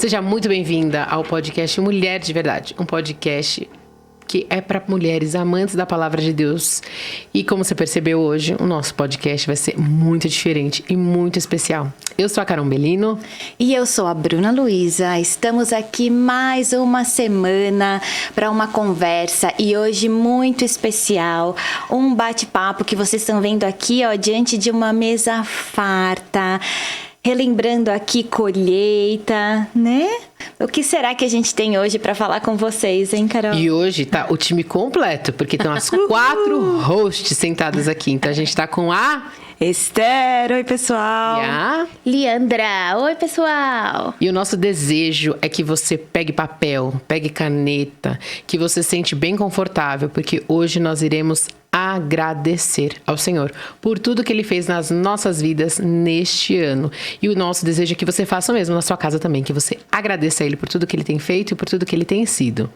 Seja muito bem-vinda ao podcast Mulher de Verdade, um podcast que é para mulheres amantes da palavra de Deus. E como você percebeu hoje, o nosso podcast vai ser muito diferente e muito especial. Eu sou a Carol Belino. E eu sou a Bruna Luiza. Estamos aqui mais uma semana para uma conversa e hoje muito especial. Um bate-papo que vocês estão vendo aqui, ó, diante de uma mesa farta. Relembrando aqui colheita, né? O que será que a gente tem hoje para falar com vocês, hein, Carol? E hoje tá o time completo, porque estão as 4 hosts sentadas aqui. Então a gente tá com a Esther, oi pessoal. E a Leandra, oi pessoal. E o nosso desejo é que você pegue papel, pegue caneta, que você se sente bem confortável, porque hoje nós iremos agradecer ao Senhor por tudo que Ele fez nas nossas vidas neste ano. E o nosso desejo é que você faça o mesmo na sua casa também, que você agradeça a Ele por tudo que Ele tem feito e por tudo que Ele tem sido.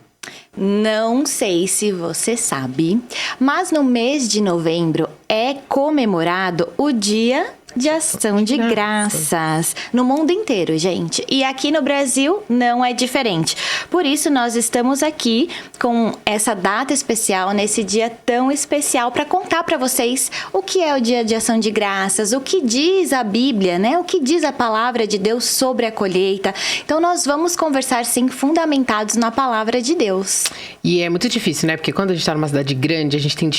Não sei se você sabe, mas no mês de novembro é comemorado o Dia de Ação de Graças no mundo inteiro, gente. E aqui no Brasil não é diferente. Por isso nós estamos aqui com essa data especial, nesse dia tão especial, para contar para vocês o que é o Dia de Ação de Graças, o que diz a Bíblia, né? O que diz a palavra de Deus sobre a colheita. Então nós vamos conversar, sim, fundamentados na palavra de Deus. E é muito difícil, né? Porque quando a gente tá numa cidade grande, a gente tem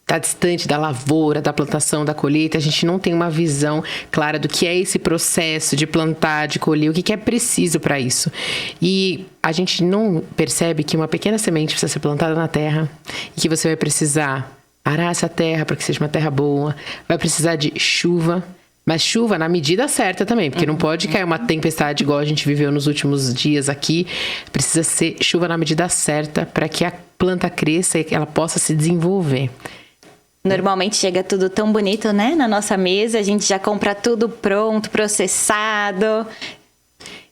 tá distante da lavoura, da plantação, da colheita, a gente não tem uma visão clara do que é esse processo de plantar, de colher, o que é preciso para isso. E a gente não percebe que uma pequena semente precisa ser plantada na terra e que você vai precisar arar essa terra para que seja uma terra boa, vai precisar de chuva, mas chuva na medida certa também, porque não pode cair uma tempestade igual a gente viveu nos últimos dias aqui. Precisa ser chuva na medida certa para que a planta cresça e que ela possa se desenvolver. Normalmente chega tudo tão bonito, né? Na nossa mesa, a gente já compra tudo pronto, processado.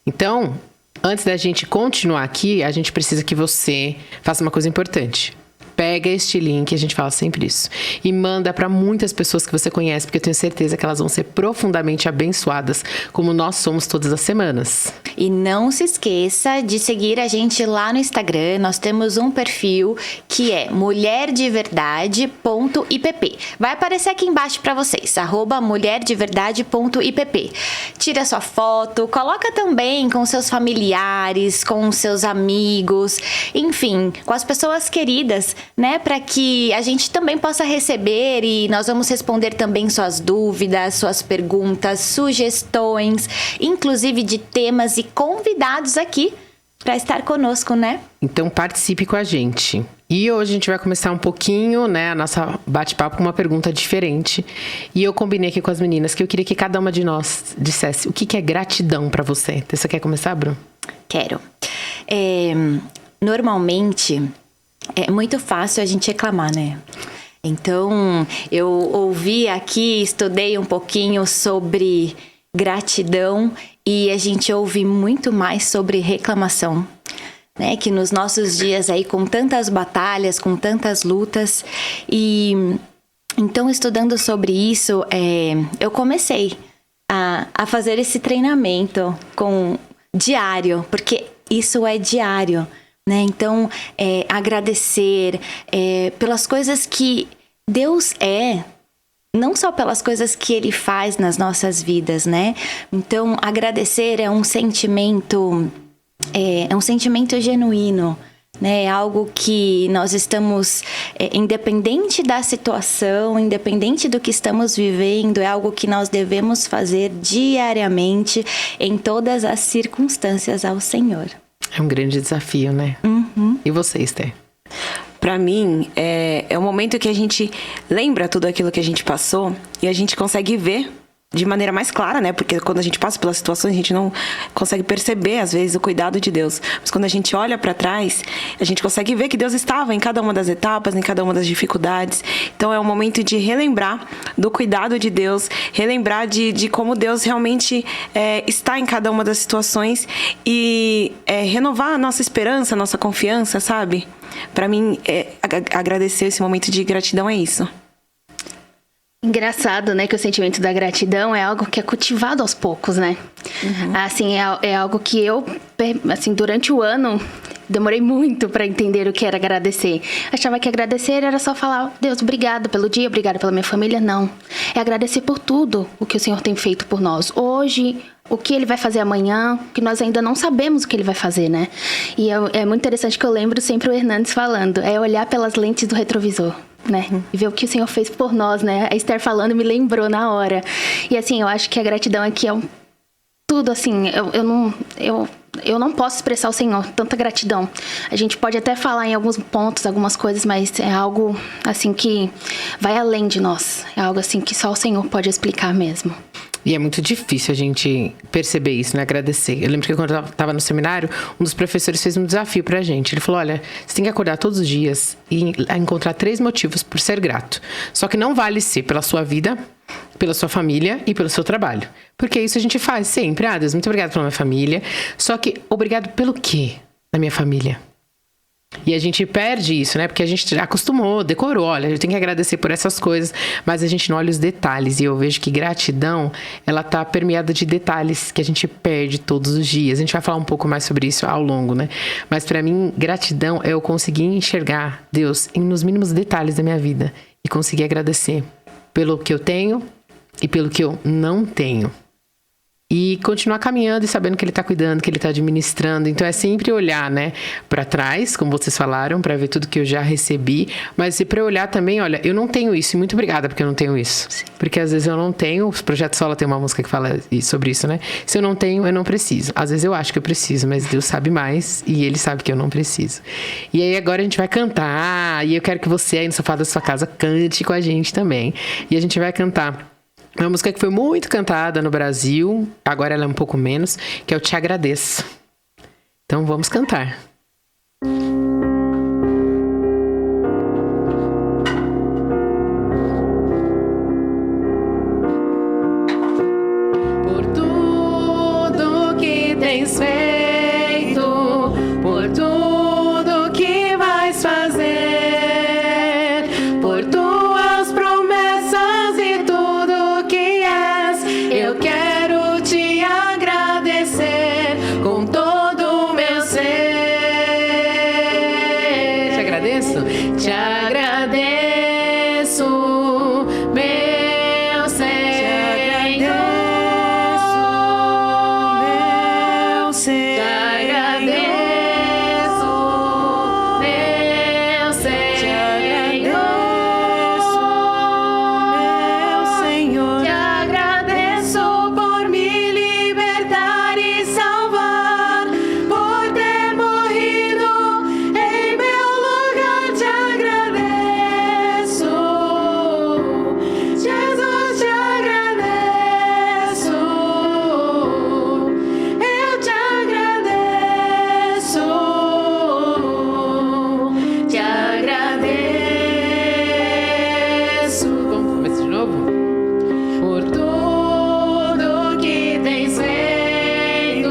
Então, antes da gente continuar aqui, a gente precisa que você faça uma coisa importante. Pega este link, a gente fala sempre isso, e manda para muitas pessoas que você conhece, porque eu tenho certeza que elas vão ser profundamente abençoadas, como nós somos todas as semanas. E não se esqueça de seguir a gente lá no Instagram. Nós temos um perfil que é muljerdeverdade.ipp. Vai aparecer aqui embaixo para vocês, @muljerdeverdade.ipp. Tira sua foto, coloca também com seus familiares, com seus amigos, enfim, com as pessoas queridas, né, para que a gente também possa receber, e nós vamos responder também suas dúvidas, suas perguntas, sugestões, inclusive de temas e convidados aqui para estar conosco, né? Então participe com a gente. E hoje a gente vai começar um pouquinho, né, a nossa bate-papo com uma pergunta diferente. E eu combinei aqui com as meninas que eu queria que cada uma de nós dissesse o que é gratidão para você. Você quer começar, Bru? Quero. Normalmente é muito fácil a gente reclamar, né? Então, eu ouvi aqui, estudei um pouquinho sobre gratidão e a gente ouve muito mais sobre reclamação, né? Que nos nossos dias aí, com tantas batalhas, com tantas lutas, e então, estudando sobre isso, eu comecei a fazer esse treinamento diário, porque isso é diário, né? Então, agradecer pelas coisas que Deus não só pelas coisas que Ele faz nas nossas vidas, né? Então, agradecer é um sentimento genuíno, né? É algo que nós estamos, independente da situação, independente do que estamos vivendo, é algo que nós devemos fazer diariamente em todas as circunstâncias ao Senhor. É um grande desafio, né? Uhum. E você, Esther? Pra mim, é o momento que a gente lembra tudo aquilo que a gente passou e a gente consegue ver de maneira mais clara, né? Porque quando a gente passa pelas situações, a gente não consegue perceber, às vezes, o cuidado de Deus. Mas quando a gente olha pra trás, a gente consegue ver que Deus estava em cada uma das etapas, em cada uma das dificuldades. Então, é um momento de relembrar do cuidado de Deus, relembrar de como Deus realmente está em cada uma das situações e renovar a nossa esperança, a nossa confiança, sabe? Pra mim, agradecer esse momento de gratidão é isso. Engraçado, né, que o sentimento da gratidão é algo que é cultivado aos poucos, né? Uhum. Assim, é algo que eu assim, durante o ano, demorei muito pra entender o que era agradecer. Achava que agradecer era só falar, Deus, obrigado pelo dia, obrigado pela minha família. Não. É agradecer por tudo o que o Senhor tem feito por nós. Hoje, o que Ele vai fazer amanhã, que nós ainda não sabemos o que Ele vai fazer, né? E é muito interessante que eu lembro sempre o Hernandes falando, é olhar pelas lentes do retrovisor, né? E ver o que o Senhor fez por nós, né? A Esther falando me lembrou na hora. E assim, eu acho que a gratidão aqui é tudo assim, eu não posso expressar ao Senhor tanta gratidão. A gente pode até falar em alguns pontos, algumas coisas, mas é algo assim que vai além de nós. É algo assim que só o Senhor pode explicar mesmo. E é muito difícil a gente perceber isso, né? Agradecer. Eu lembro que quando eu estava no seminário, um dos professores fez um desafio pra gente. Ele falou, olha, você tem que acordar todos os dias e encontrar 3 motivos por ser grato. Só que não vale ser pela sua vida, pela sua família e pelo seu trabalho. Porque isso a gente faz sempre. Ah, Deus, muito obrigado pela minha família. Só que obrigado pelo quê da minha família? E a gente perde isso, né? Porque a gente acostumou, decorou. Olha, eu tenho que agradecer por essas coisas, mas a gente não olha os detalhes. E eu vejo que gratidão, ela tá permeada de detalhes que a gente perde todos os dias. A gente vai falar um pouco mais sobre isso ao longo, né? Mas pra mim, gratidão é eu conseguir enxergar Deus nos mínimos detalhes da minha vida e conseguir agradecer pelo que eu tenho e pelo que eu não tenho. E continuar caminhando e sabendo que Ele tá cuidando, que Ele tá administrando. Então é sempre olhar, né, pra trás, como vocês falaram, pra ver tudo que eu já recebi. Mas e pra olhar também, olha, eu não tenho isso. E muito obrigada porque eu não tenho isso. Sim. Porque às vezes eu não tenho. O Projeto Sola tem uma música que fala sobre isso, né? Se eu não tenho, eu não preciso. Às vezes eu acho que eu preciso, mas Deus sabe mais. E Ele sabe que eu não preciso. E aí agora a gente vai cantar. E eu quero que você aí no sofá da sua casa cante com a gente também. E a gente vai cantar uma música que foi muito cantada no Brasil, agora ela é um pouco menos, que é o Te Agradeço. Então vamos cantar. Por tudo que tens feito, por tudo que vais fazer, por tuas promessas e tudo que és, eu quero te agradecer com todo o meu ser. Te agradeço? Te agradeço, meu Senhor. Te agradeço, meu Senhor. Te agradeço por me libertar e salvar, por ter morrido em meu lugar. Te agradeço, Jesus, te agradeço. Eu te agradeço, te agradeço. Vamos começar de novo? Por tudo que tens feito,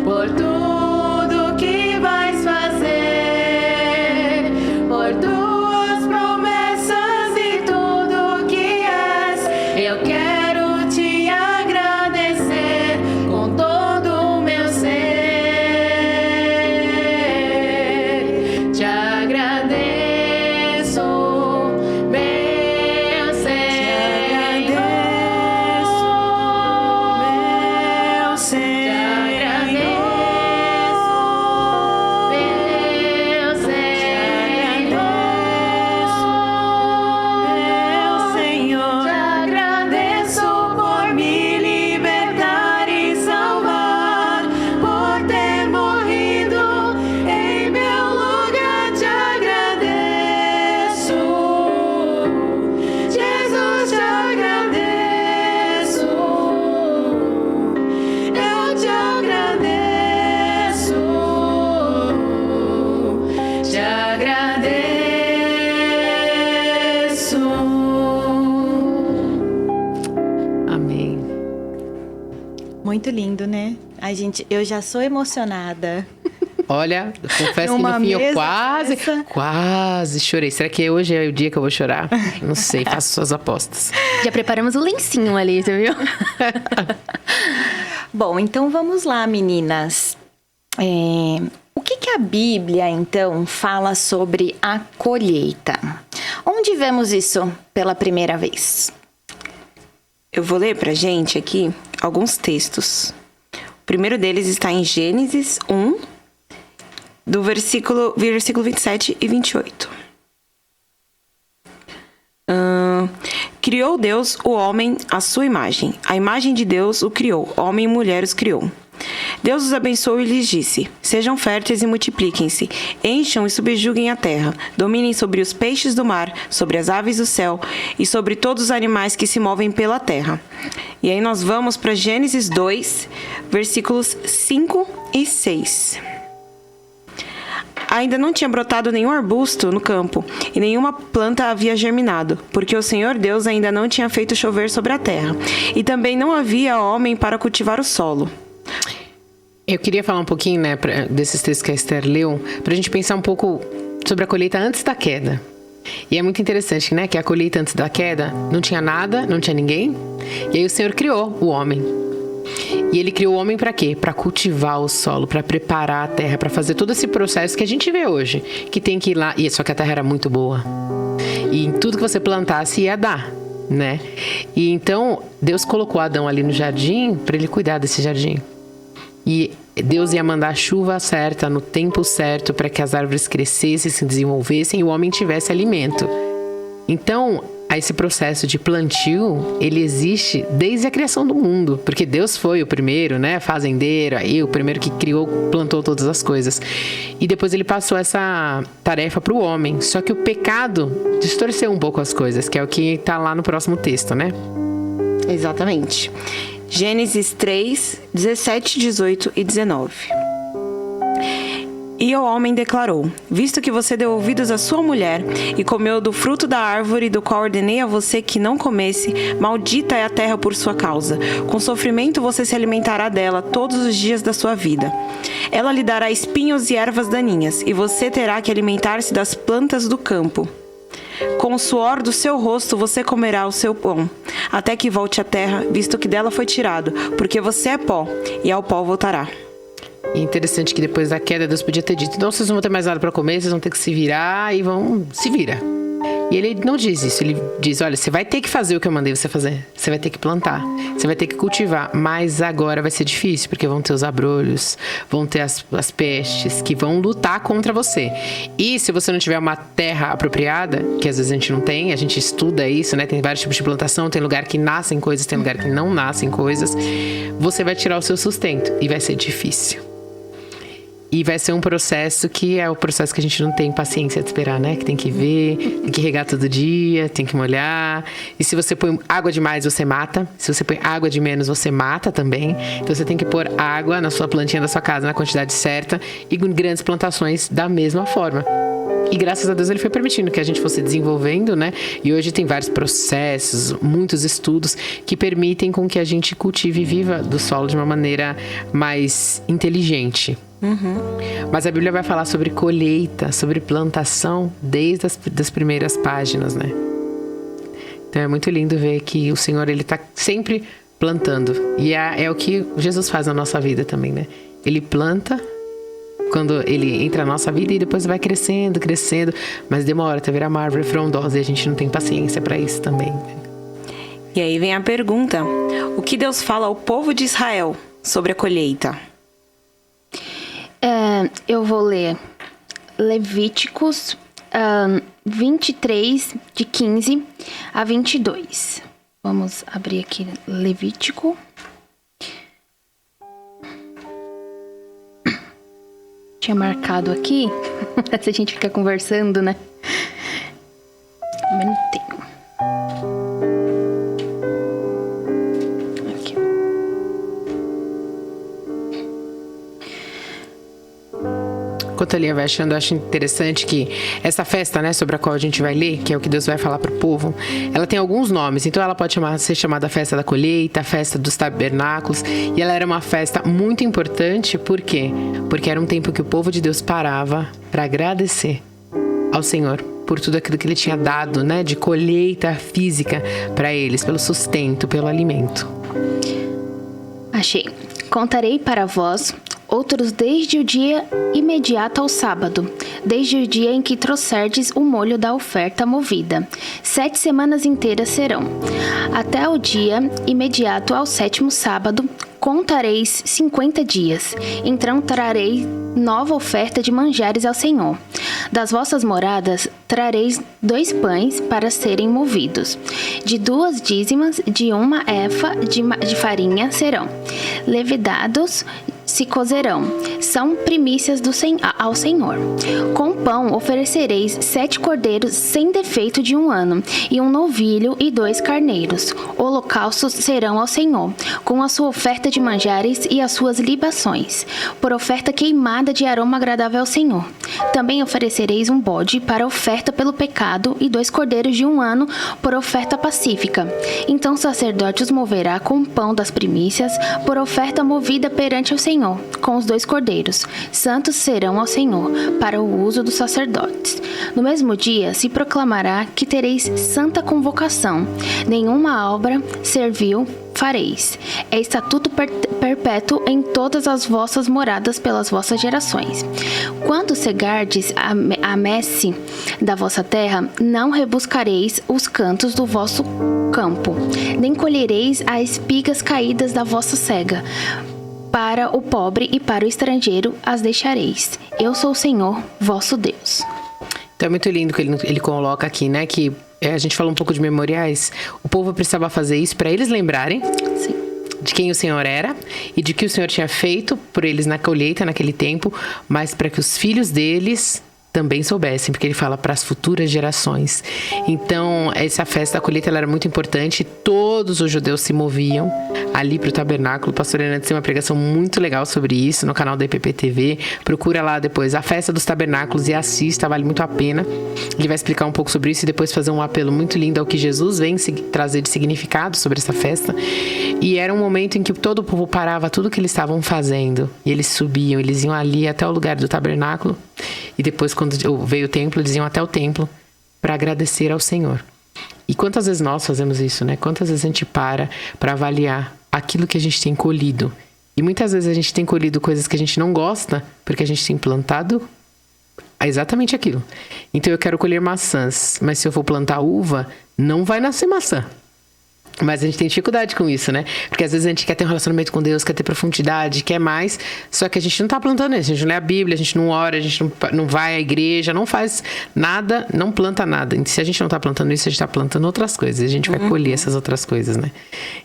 por tudo que vais fazer, por tuas promessas e tudo que és, eu quero te agradecer com todo o meu ser. Te agradeço, meu Senhor. Te agradeço, meu Senhor. Te agradeço por me libertar e salvar, por ter morrido em meu lugar. Te agradeço, Jesus, te agradeço. Eu te agradeço, te agradeço. Amém. Muito lindo, né? Ai, gente, eu já sou emocionada. Olha, confesso que no Numa fim eu mesa quase dessa. chorei. Será que hoje é o dia que eu vou chorar? Não sei, faço suas apostas. Já preparamos o lencinho ali, você viu? Bom, então vamos lá, meninas. O que a Bíblia, então, fala sobre a colheita? Onde vemos isso pela primeira vez? Eu vou ler pra gente aqui alguns textos. O primeiro deles está em Gênesis 1, do versículo 27 e 28. Criou Deus o homem à sua imagem. A imagem de Deus o criou. Homem e mulher os criou. Deus os abençoou e lhes disse: sejam férteis e multipliquem-se, encham e subjuguem a terra, dominem sobre os peixes do mar, sobre as aves do céu e sobre todos os animais que se movem pela terra. E aí nós vamos para Gênesis 2, versículos 5 e 6. Ainda não tinha brotado nenhum arbusto no campo, e nenhuma planta havia germinado, porque o Senhor Deus ainda não tinha feito chover sobre a terra, e também não havia homem para cultivar o solo. Eu queria falar um pouquinho, né, desses textos que a Esther leu, pra gente pensar um pouco sobre a colheita antes da queda. E é muito interessante, né, que a colheita antes da queda não tinha nada, não tinha ninguém, e aí o Senhor criou o homem. E ele criou o homem para quê? Para cultivar o solo, para preparar a terra, para fazer todo esse processo que a gente vê hoje, que tem que ir lá, e só que a terra era muito boa. E em tudo que você plantasse ia dar, né? E então Deus colocou Adão ali no jardim para ele cuidar desse jardim. E Deus ia mandar a chuva certa, no tempo certo, para que as árvores crescessem, se desenvolvessem e o homem tivesse alimento. Então, esse processo de plantio, ele existe desde a criação do mundo. Porque Deus foi o primeiro, né, fazendeiro, aí o primeiro que criou, plantou todas as coisas. E depois ele passou essa tarefa para o homem. Só que o pecado distorceu um pouco as coisas, que é o que está lá no próximo texto, né? Exatamente. Gênesis 3, 17, 18 e 19. E o homem declarou: visto que você deu ouvidos à sua mulher e comeu do fruto da árvore do qual ordenei a você que não comesse, maldita é a terra por sua causa. Com sofrimento você se alimentará dela todos os dias da sua vida. Ela lhe dará espinhos e ervas daninhas, e você terá que alimentar-se das plantas do campo. Com o suor do seu rosto você comerá o seu pão, até que volte à terra, visto que dela foi tirado, porque você é pó, e ao pó voltará. E é interessante que depois da queda, Deus podia ter dito: então vocês não vão ter mais nada para comer, vocês vão ter que se virar e se vira. E ele não diz isso, ele diz: olha, você vai ter que fazer o que eu mandei você fazer. Você vai ter que plantar, você vai ter que cultivar. Mas agora vai ser difícil, porque vão ter os abrolhos, vão ter as pestes que vão lutar contra você. E se você não tiver uma terra apropriada, que às vezes a gente não tem, a gente estuda isso, né? Tem vários tipos de plantação, tem lugar que nascem coisas, tem lugar que não nascem coisas. Você vai tirar o seu sustento e vai ser difícil. E vai ser um processo que é o processo que a gente não tem paciência de esperar, né? Que tem que ver, tem que regar todo dia, tem que molhar. E se você põe água demais, você mata. Se você põe água de menos, você mata também. Então você tem que pôr água na sua plantinha da sua casa na quantidade certa e com grandes plantações da mesma forma. E graças a Deus ele foi permitindo que a gente fosse desenvolvendo, né? E hoje tem vários processos, muitos estudos que permitem com que a gente cultive e viva do solo de uma maneira mais inteligente. Mas a Bíblia vai falar sobre colheita, sobre plantação desde as primeiras páginas, né? Então é muito lindo ver que o Senhor, ele tá sempre plantando. E é o que Jesus faz na nossa vida também, né? Ele planta quando ele entra na nossa vida e depois vai crescendo, crescendo. Mas demora até virar uma árvore frondosa e a gente não tem paciência para isso também, né? E aí vem a pergunta: o que Deus fala ao povo de Israel sobre a colheita? Eu vou ler Levíticos 23, de 15 a 22. Vamos abrir aqui Levítico. Tinha marcado aqui, se a gente fica conversando, né? Mas não tenho. Aqui. Enquanto a Lia vai achando, eu acho interessante que essa festa, né, sobre a qual a gente vai ler, que é o que Deus vai falar pro povo, ela tem alguns nomes. Então ela pode ser chamada Festa da Colheita, Festa dos Tabernáculos. E ela era uma festa muito importante, por quê? Porque era um tempo que o povo de Deus parava para agradecer ao Senhor por tudo aquilo que Ele tinha dado, né, de colheita física para eles, pelo sustento, pelo alimento. Achei. Contarei para vós outros desde o dia imediato ao sábado, desde o dia em que trouxerdes o molho da oferta movida. 7 semanas inteiras serão. Até o dia imediato ao 7º sábado, contareis 50 dias. Então trarei nova oferta de manjares ao Senhor. Das vossas moradas trareis 2 pães para serem movidos. De 2 dízimas de 1 efa de farinha serão. Levedados se cozerão. São primícias ao Senhor. Com pão oferecereis 7 cordeiros sem defeito de 1 ano, e 1 novilho e 2 carneiros. Holocaustos serão ao Senhor, com a sua oferta de manjares e as suas libações, por oferta queimada de aroma agradável ao Senhor. Também oferecereis um bode para oferta pelo pecado e 2 cordeiros de 1 ano por oferta pacífica. Então o sacerdote os moverá com o pão das primícias por oferta movida perante o Senhor, com os 2 cordeiros. Santos serão ao Senhor, para o uso dos sacerdotes. No mesmo dia se proclamará que tereis santa convocação. Nenhuma obra servil fareis. É estatuto perpétuo em todas as vossas moradas pelas vossas gerações. Quando cegardes a messe da vossa terra, não rebuscareis os cantos do vosso campo, nem colhereis as espigas caídas da vossa cega. Para o pobre e para o estrangeiro as deixareis. Eu sou o Senhor, vosso Deus. Então é muito lindo que ele coloca aqui, né? Que a gente falou um pouco de memoriais. O povo precisava fazer isso para eles lembrarem de quem o Senhor era e de que o Senhor tinha feito por eles na colheita naquele tempo, mas para que os filhos deles também soubessem, porque ele fala para as futuras gerações. Então, essa festa da colheita ela era muito importante. Todos os judeus se moviam ali para o tabernáculo. O pastor Hernandes tem uma pregação muito legal sobre isso no canal da IPP TV. Procura lá depois a festa dos tabernáculos e assista, vale muito a pena. Ele vai explicar um pouco sobre isso e depois fazer um apelo muito lindo ao que Jesus vem trazer de significado sobre essa festa. E era um momento em que todo o povo parava tudo que eles estavam fazendo e eles subiam, eles iam ali até o lugar do tabernáculo. E depois, quando veio o templo, eles iam até o templo para agradecer ao Senhor. E quantas vezes nós fazemos isso, né? Quantas vezes a gente para avaliar aquilo que a gente tem colhido. E muitas vezes a gente tem colhido coisas que a gente não gosta, porque a gente tem plantado exatamente aquilo. Então eu quero colher maçãs, mas se eu for plantar uva, não vai nascer maçã. Mas a gente tem dificuldade com isso, né? Porque às vezes a gente quer ter um relacionamento com Deus, quer ter profundidade, quer mais. Só que a gente não tá plantando isso. A gente não lê a Bíblia, a gente não ora, a gente não vai à igreja, não faz nada, não planta nada. E se a gente não tá plantando isso, a gente tá plantando outras coisas. E a gente vai colher essas outras coisas, né?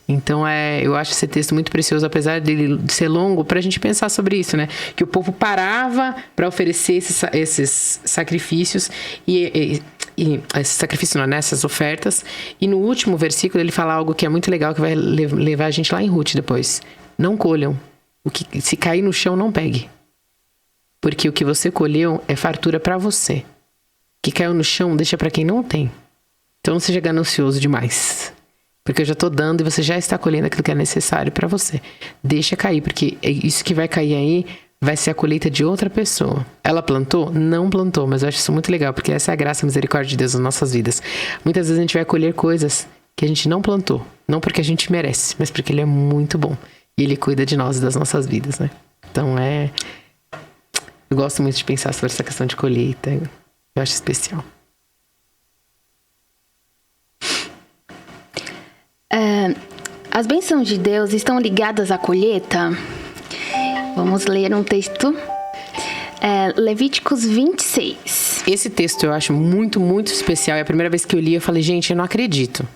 Então, eu acho esse texto muito precioso, apesar dele ser longo, pra gente pensar sobre isso, né? Que o povo parava para oferecer esses sacrifícios esse sacrifício não, nessas ofertas. E no último versículo ele fala algo que é muito legal, que vai levar a gente lá em Ruth depois. Não colham. O que se cair no chão, não pegue. Porque o que você colheu é fartura para você. O que caiu no chão, deixa para quem não tem. Então não seja ganancioso demais. Porque eu já tô dando e você já está colhendo aquilo que é necessário para você. Deixa cair, porque isso que vai cair aí vai ser a colheita de outra pessoa. Ela plantou? Não plantou, mas eu acho isso muito legal, porque essa é a graça e a misericórdia de Deus nas nossas vidas. Muitas vezes a gente vai colher coisas que a gente não plantou, não porque a gente merece, mas porque Ele é muito bom. E Ele cuida de nós e das nossas vidas, né? Então eu gosto muito de pensar sobre essa questão de colheita. Eu acho especial. As bênçãos de Deus estão ligadas à colheita? Vamos ler um texto. Levíticos 26. Esse texto eu acho muito, muito especial. É a primeira vez que eu li, eu falei, gente, eu não acredito.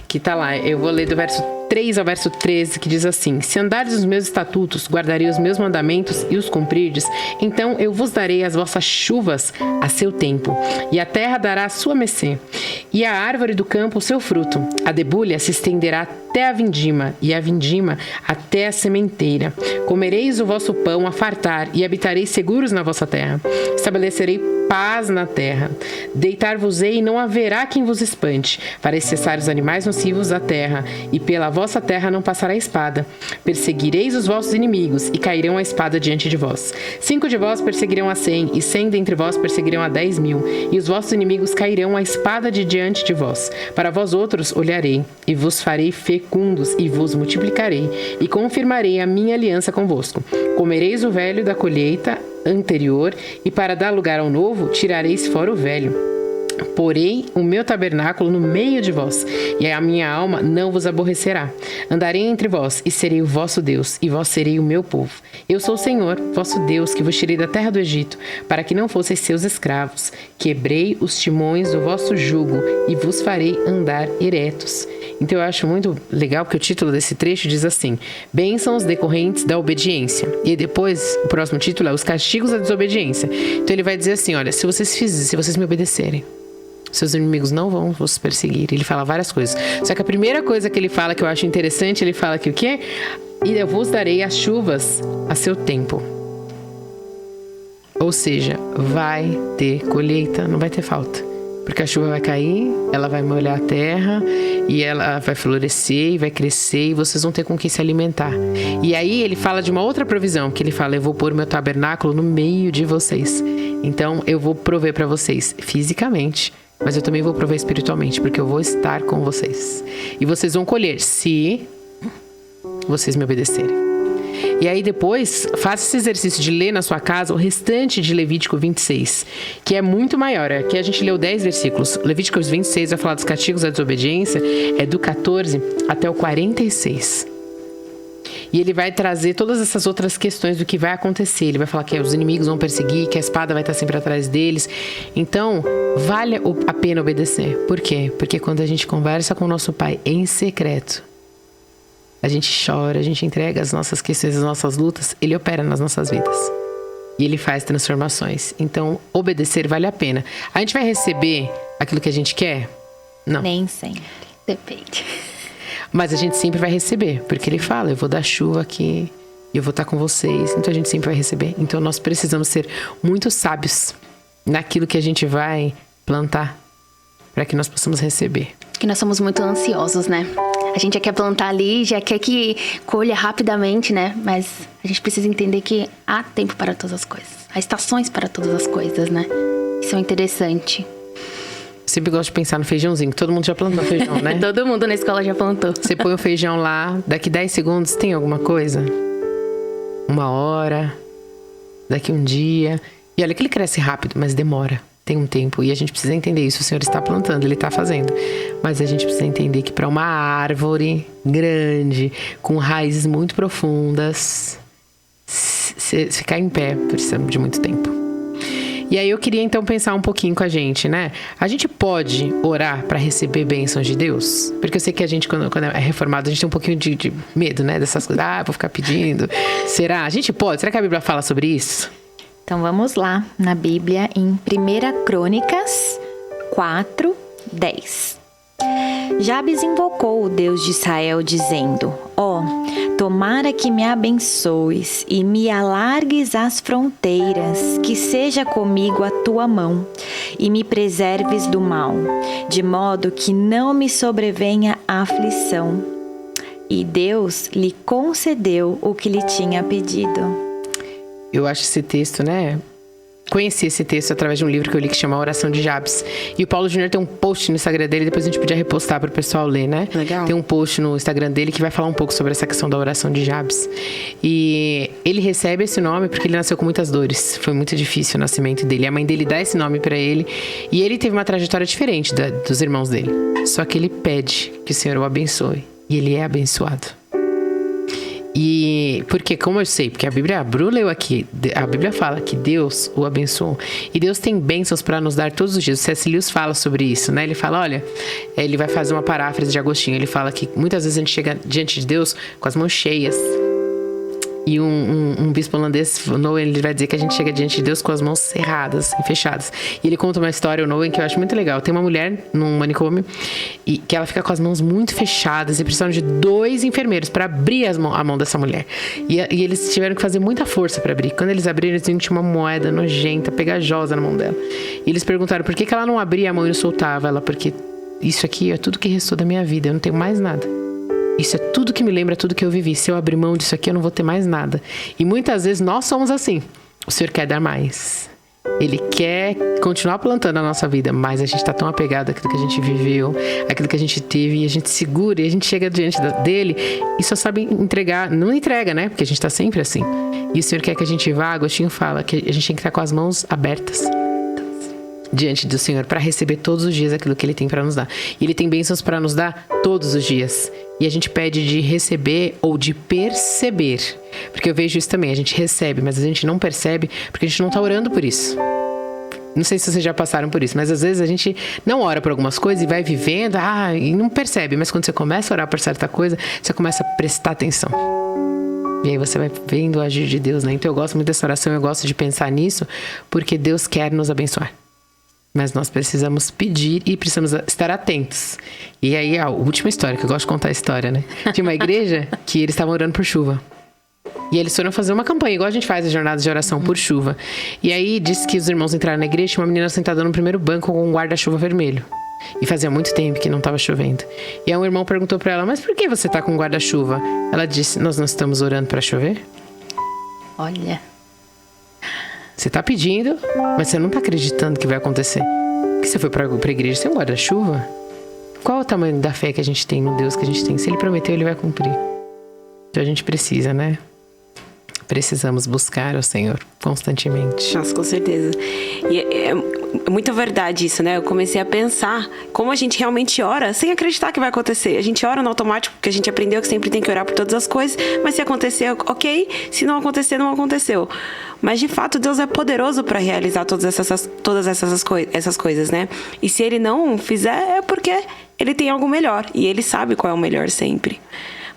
Que tá lá, eu vou ler do verso 3 ao verso 13, que diz assim: se andares nos meus estatutos, guardarei os meus mandamentos e os cumprirdes, então eu vos darei as vossas chuvas a seu tempo, e a terra dará a sua mecê, e a árvore do campo o seu fruto. A debulha se estenderá até a vindima, e a vindima até a sementeira. Comereis o vosso pão a fartar, e habitareis seguros na vossa terra. Estabelecerei paz na terra. Deitar-vos-ei e não haverá quem vos espante. Farei cessar os animais nocivos da terra, e pela vossa terra não passará espada. Perseguireis os vossos inimigos, e cairão a espada diante de vós. 5 de vós perseguirão a 100, e 100 dentre vós perseguirão a 10.000, e os vossos inimigos cairão a espada de diante de vós. Para vós outros olharei, e vos farei fecundos e vos multiplicarei, e confirmarei a minha aliança convosco. Comereis o velho da colheita anterior, e para dar lugar ao novo, tirareis fora o velho. Porei o meu tabernáculo no meio de vós, e a minha alma não vos aborrecerá. Andarei entre vós, e serei o vosso Deus, e vós serei o meu povo. Eu sou o Senhor, vosso Deus, que vos tirei da terra do Egito, para que não fosseis seus escravos. Quebrei os timões do vosso jugo, e vos farei andar eretos. Então eu acho muito legal porque o título desse trecho diz assim: bênçãos decorrentes da obediência. E depois, o próximo título é os castigos da desobediência. Então ele vai dizer assim, olha, se vocês me obedecerem, seus inimigos não vão vos perseguir. Ele fala várias coisas. Só que a primeira coisa que ele fala, que eu acho interessante, ele fala que o quê? E eu vos darei as chuvas a seu tempo. Ou seja, vai ter colheita, não vai ter falta. Porque a chuva vai cair, ela vai molhar a terra, e ela vai florescer, e vai crescer, e vocês vão ter com que se alimentar. E aí ele fala de uma outra provisão, que ele fala, eu vou pôr meu tabernáculo no meio de vocês. Então eu vou prover para vocês fisicamente, mas eu também vou prover espiritualmente, porque eu vou estar com vocês. E vocês vão colher, se vocês me obedecerem. E aí depois, faça esse exercício de ler na sua casa o restante de Levítico 26, que é muito maior. Aqui a gente leu 10 versículos. Levítico 26 vai falar dos castigos da desobediência, é do 14 até o 46. E ele vai trazer todas essas outras questões do que vai acontecer. Ele vai falar que os inimigos vão perseguir, que a espada vai estar sempre atrás deles. Então, vale a pena obedecer. Por quê? Porque quando a gente conversa com o nosso Pai em secreto, a gente chora, a gente entrega as nossas questões, as nossas lutas, Ele opera nas nossas vidas. E Ele faz transformações. Então, obedecer vale a pena. A gente vai receber aquilo que a gente quer? Não. Nem sempre. Depende. Mas a gente sempre vai receber, porque ele fala, eu vou dar chuva aqui, eu vou estar com vocês, então a gente sempre vai receber. Então nós precisamos ser muito sábios naquilo que a gente vai plantar, para que nós possamos receber. Que nós somos muito ansiosos, né? A gente já quer plantar ali, já quer que colha rapidamente, né? Mas a gente precisa entender que há tempo para todas as coisas. Há estações para todas as coisas, né? Isso é interessante. Eu sempre gosto de pensar no feijãozinho, que todo mundo já plantou feijão, né? Todo mundo na escola já plantou. Você põe o feijão lá, daqui 10 segundos tem alguma coisa? 1 hora, daqui 1 dia. E olha que ele cresce rápido, mas demora. Tem um tempo. E a gente precisa entender isso. O Senhor está plantando, Ele está fazendo. Mas a gente precisa entender que para uma árvore grande, com raízes muito profundas, se ficar em pé, precisa de muito tempo. E aí eu queria então pensar um pouquinho com a gente, né? A gente pode orar para receber bênçãos de Deus? Porque eu sei que a gente, quando é reformado, a gente tem um pouquinho de medo, né? Dessas coisas. Vou ficar pedindo. Será? A gente pode? Será que a Bíblia fala sobre isso? Então vamos lá, na Bíblia, em 1 Crônicas 4, 10. Jabes invocou o Deus de Israel, dizendo: Ó, tomara que me abençoes e me alargues as fronteiras, que seja comigo a tua mão, e me preserves do mal, de modo que não me sobrevenha aflição. E Deus lhe concedeu o que lhe tinha pedido. Eu acho esse texto, né? Conheci esse texto através de um livro que eu li que chama Oração de Jabes. E o Paulo Júnior tem um post no Instagram dele, depois a gente podia repostar para o pessoal ler, né? Legal. Tem um post no Instagram dele que vai falar um pouco sobre essa questão da oração de Jabes. E ele recebe esse nome porque ele nasceu com muitas dores. Foi muito difícil o nascimento dele. A mãe dele dá esse nome para ele. E ele teve uma trajetória diferente dos irmãos dele. Só que ele pede que o Senhor o abençoe. E ele é abençoado. E porque, como eu sei, porque a Bíblia, a Bru leu aqui, a Bíblia fala que Deus o abençoou. E Deus tem bênçãos para nos dar todos os dias. O C.S. Lewis fala sobre isso, né? Ele fala, olha, ele vai fazer uma paráfrase de Agostinho. Ele fala que muitas vezes a gente chega diante de Deus com as mãos cheias. E um bispo holandês, o Nowen, ele vai dizer que a gente chega diante de Deus com as mãos cerradas e fechadas. E ele conta uma história, o Nowen, que eu acho muito legal. Tem uma mulher num manicômio e que ela fica com as mãos muito fechadas e precisam de 2 enfermeiros para abrir a mão dessa mulher. E eles tiveram que fazer muita força para abrir. Quando eles abriram, eles viram que tinha uma moeda nojenta, pegajosa na mão dela. E eles perguntaram por que ela não abria a mão e não soltava ela. Porque isso aqui é tudo que restou da minha vida, eu não tenho mais nada. Isso é tudo que me lembra, tudo que eu vivi. Se eu abrir mão disso aqui, eu não vou ter mais nada. E muitas vezes nós somos assim. O Senhor quer dar mais. Ele quer continuar plantando a nossa vida, mas a gente tá tão apegado àquilo que a gente viveu, àquilo que a gente teve, e a gente segura, e a gente chega diante dele e só sabe entregar. Não entrega, né? Porque a gente tá sempre assim. E o Senhor quer que a gente vá, Agostinho fala, que a gente tem que estar com as mãos abertas diante do Senhor para receber todos os dias aquilo que Ele tem para nos dar. E Ele tem bênçãos para nos dar todos os dias. E a gente pede de receber ou de perceber. Porque eu vejo isso também, a gente recebe, mas a gente não percebe porque a gente não tá orando por isso. Não sei se vocês já passaram por isso, mas às vezes a gente não ora por algumas coisas e vai vivendo, e não percebe. Mas quando você começa a orar por certa coisa, você começa a prestar atenção. E aí você vai vendo o agir de Deus, né? Então eu gosto muito dessa oração, eu gosto de pensar nisso, porque Deus quer nos abençoar. Mas nós precisamos pedir e precisamos estar atentos. E aí a última história, que eu gosto de contar a história, né? Tinha uma igreja que eles estavam orando por chuva. E eles foram fazer uma campanha, igual a gente faz as jornadas de oração por chuva. E aí disse que os irmãos entraram na igreja, tinha uma menina sentada no primeiro banco com um guarda-chuva vermelho. E fazia muito tempo que não estava chovendo. E aí um irmão perguntou para ela, mas por que você tá com um guarda-chuva? Ela disse, nós não estamos orando para chover? Olha. Você tá pedindo, mas você não tá acreditando que vai acontecer. Porque você foi pra igreja, você é um guarda-chuva? Qual é o tamanho da fé que a gente tem no Deus que a gente tem? Se Ele prometeu, Ele vai cumprir. Então a gente precisa, né? Precisamos buscar o Senhor constantemente. Nossa, com certeza. E é muita verdade isso, né? Eu comecei a pensar como a gente realmente ora sem acreditar que vai acontecer. A gente ora no automático, porque a gente aprendeu que sempre tem que orar por todas as coisas. Mas se acontecer, ok. Se não acontecer, não aconteceu. Mas, de fato, Deus é poderoso para realizar todas essas coisas, né? E se Ele não fizer, é porque Ele tem algo melhor. E Ele sabe qual é o melhor sempre.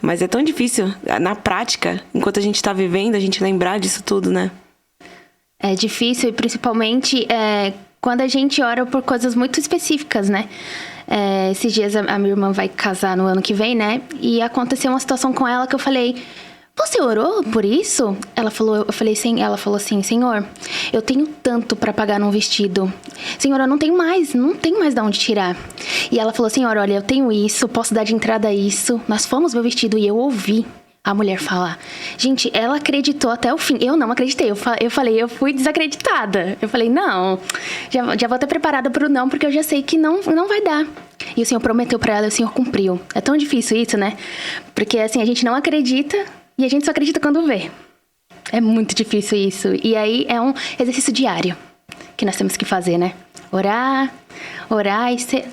Mas é tão difícil, na prática, enquanto a gente tá vivendo, a gente lembrar disso tudo, né? É difícil, e principalmente quando a gente ora por coisas muito específicas, né? Esses dias a minha irmã vai casar no ano que vem, né? E aconteceu uma situação com ela que eu falei... Você orou por isso? Ela falou assim, Senhor, eu tenho tanto para pagar num vestido. Senhor, eu não tenho mais de onde tirar. E ela falou, Senhor, olha, eu tenho isso, posso dar de entrada a isso. Nós fomos ver o vestido e eu ouvi a mulher falar. Gente, ela acreditou até o fim. Eu não acreditei. Eu fui desacreditada. Eu falei, não, já vou ter preparada pro não, porque eu já sei que não vai dar. E o Senhor prometeu para ela e o Senhor cumpriu. É tão difícil isso, né? Porque assim, a gente não acredita... E a gente só acredita quando vê. É muito difícil isso. E aí é um exercício diário que nós temos que fazer, né? Orar e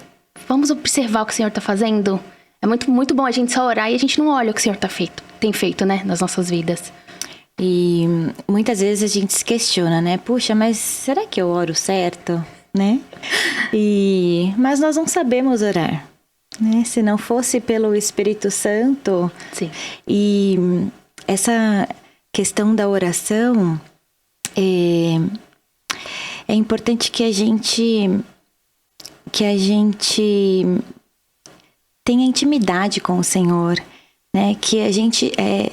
vamos observar o que o Senhor está fazendo. É muito, muito bom a gente só orar e a gente não olha o que o Senhor tem feito, né? Nas nossas vidas. E muitas vezes a gente se questiona, né? Puxa, mas será que eu oro certo? Né? Mas nós não sabemos orar. Né? Se não fosse pelo Espírito Santo. Sim. E essa questão da oração é importante que a gente tenha intimidade com o Senhor, né? Que a gente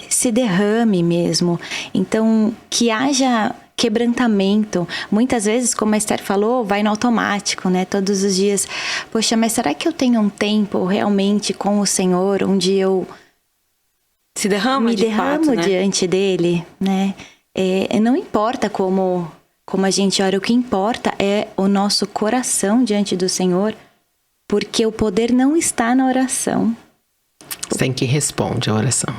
se derrame mesmo. Então, que haja quebrantamento. Muitas vezes, como a Esther falou, vai no automático, né? Todos os dias. Poxa, mas será que eu tenho um tempo realmente com o Senhor, onde eu me derramo diante dele, né? Não importa como a gente ora, o que importa é o nosso coração diante do Senhor, porque o poder não está na oração. Você tem que responder a oração.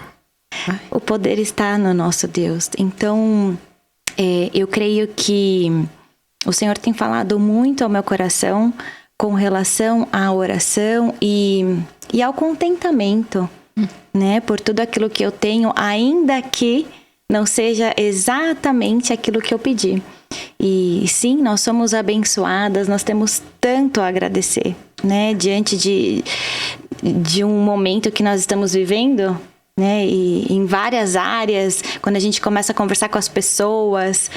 O poder está no nosso Deus. Então, eu creio que o Senhor tem falado muito ao meu coração com relação à oração e ao contentamento, né? Por tudo aquilo que eu tenho, ainda que não seja exatamente aquilo que eu pedi. E sim, nós somos abençoadas, nós temos tanto a agradecer, né? Diante de um momento que nós estamos vivendo, né? E em várias áreas, quando a gente começa a conversar com as pessoas,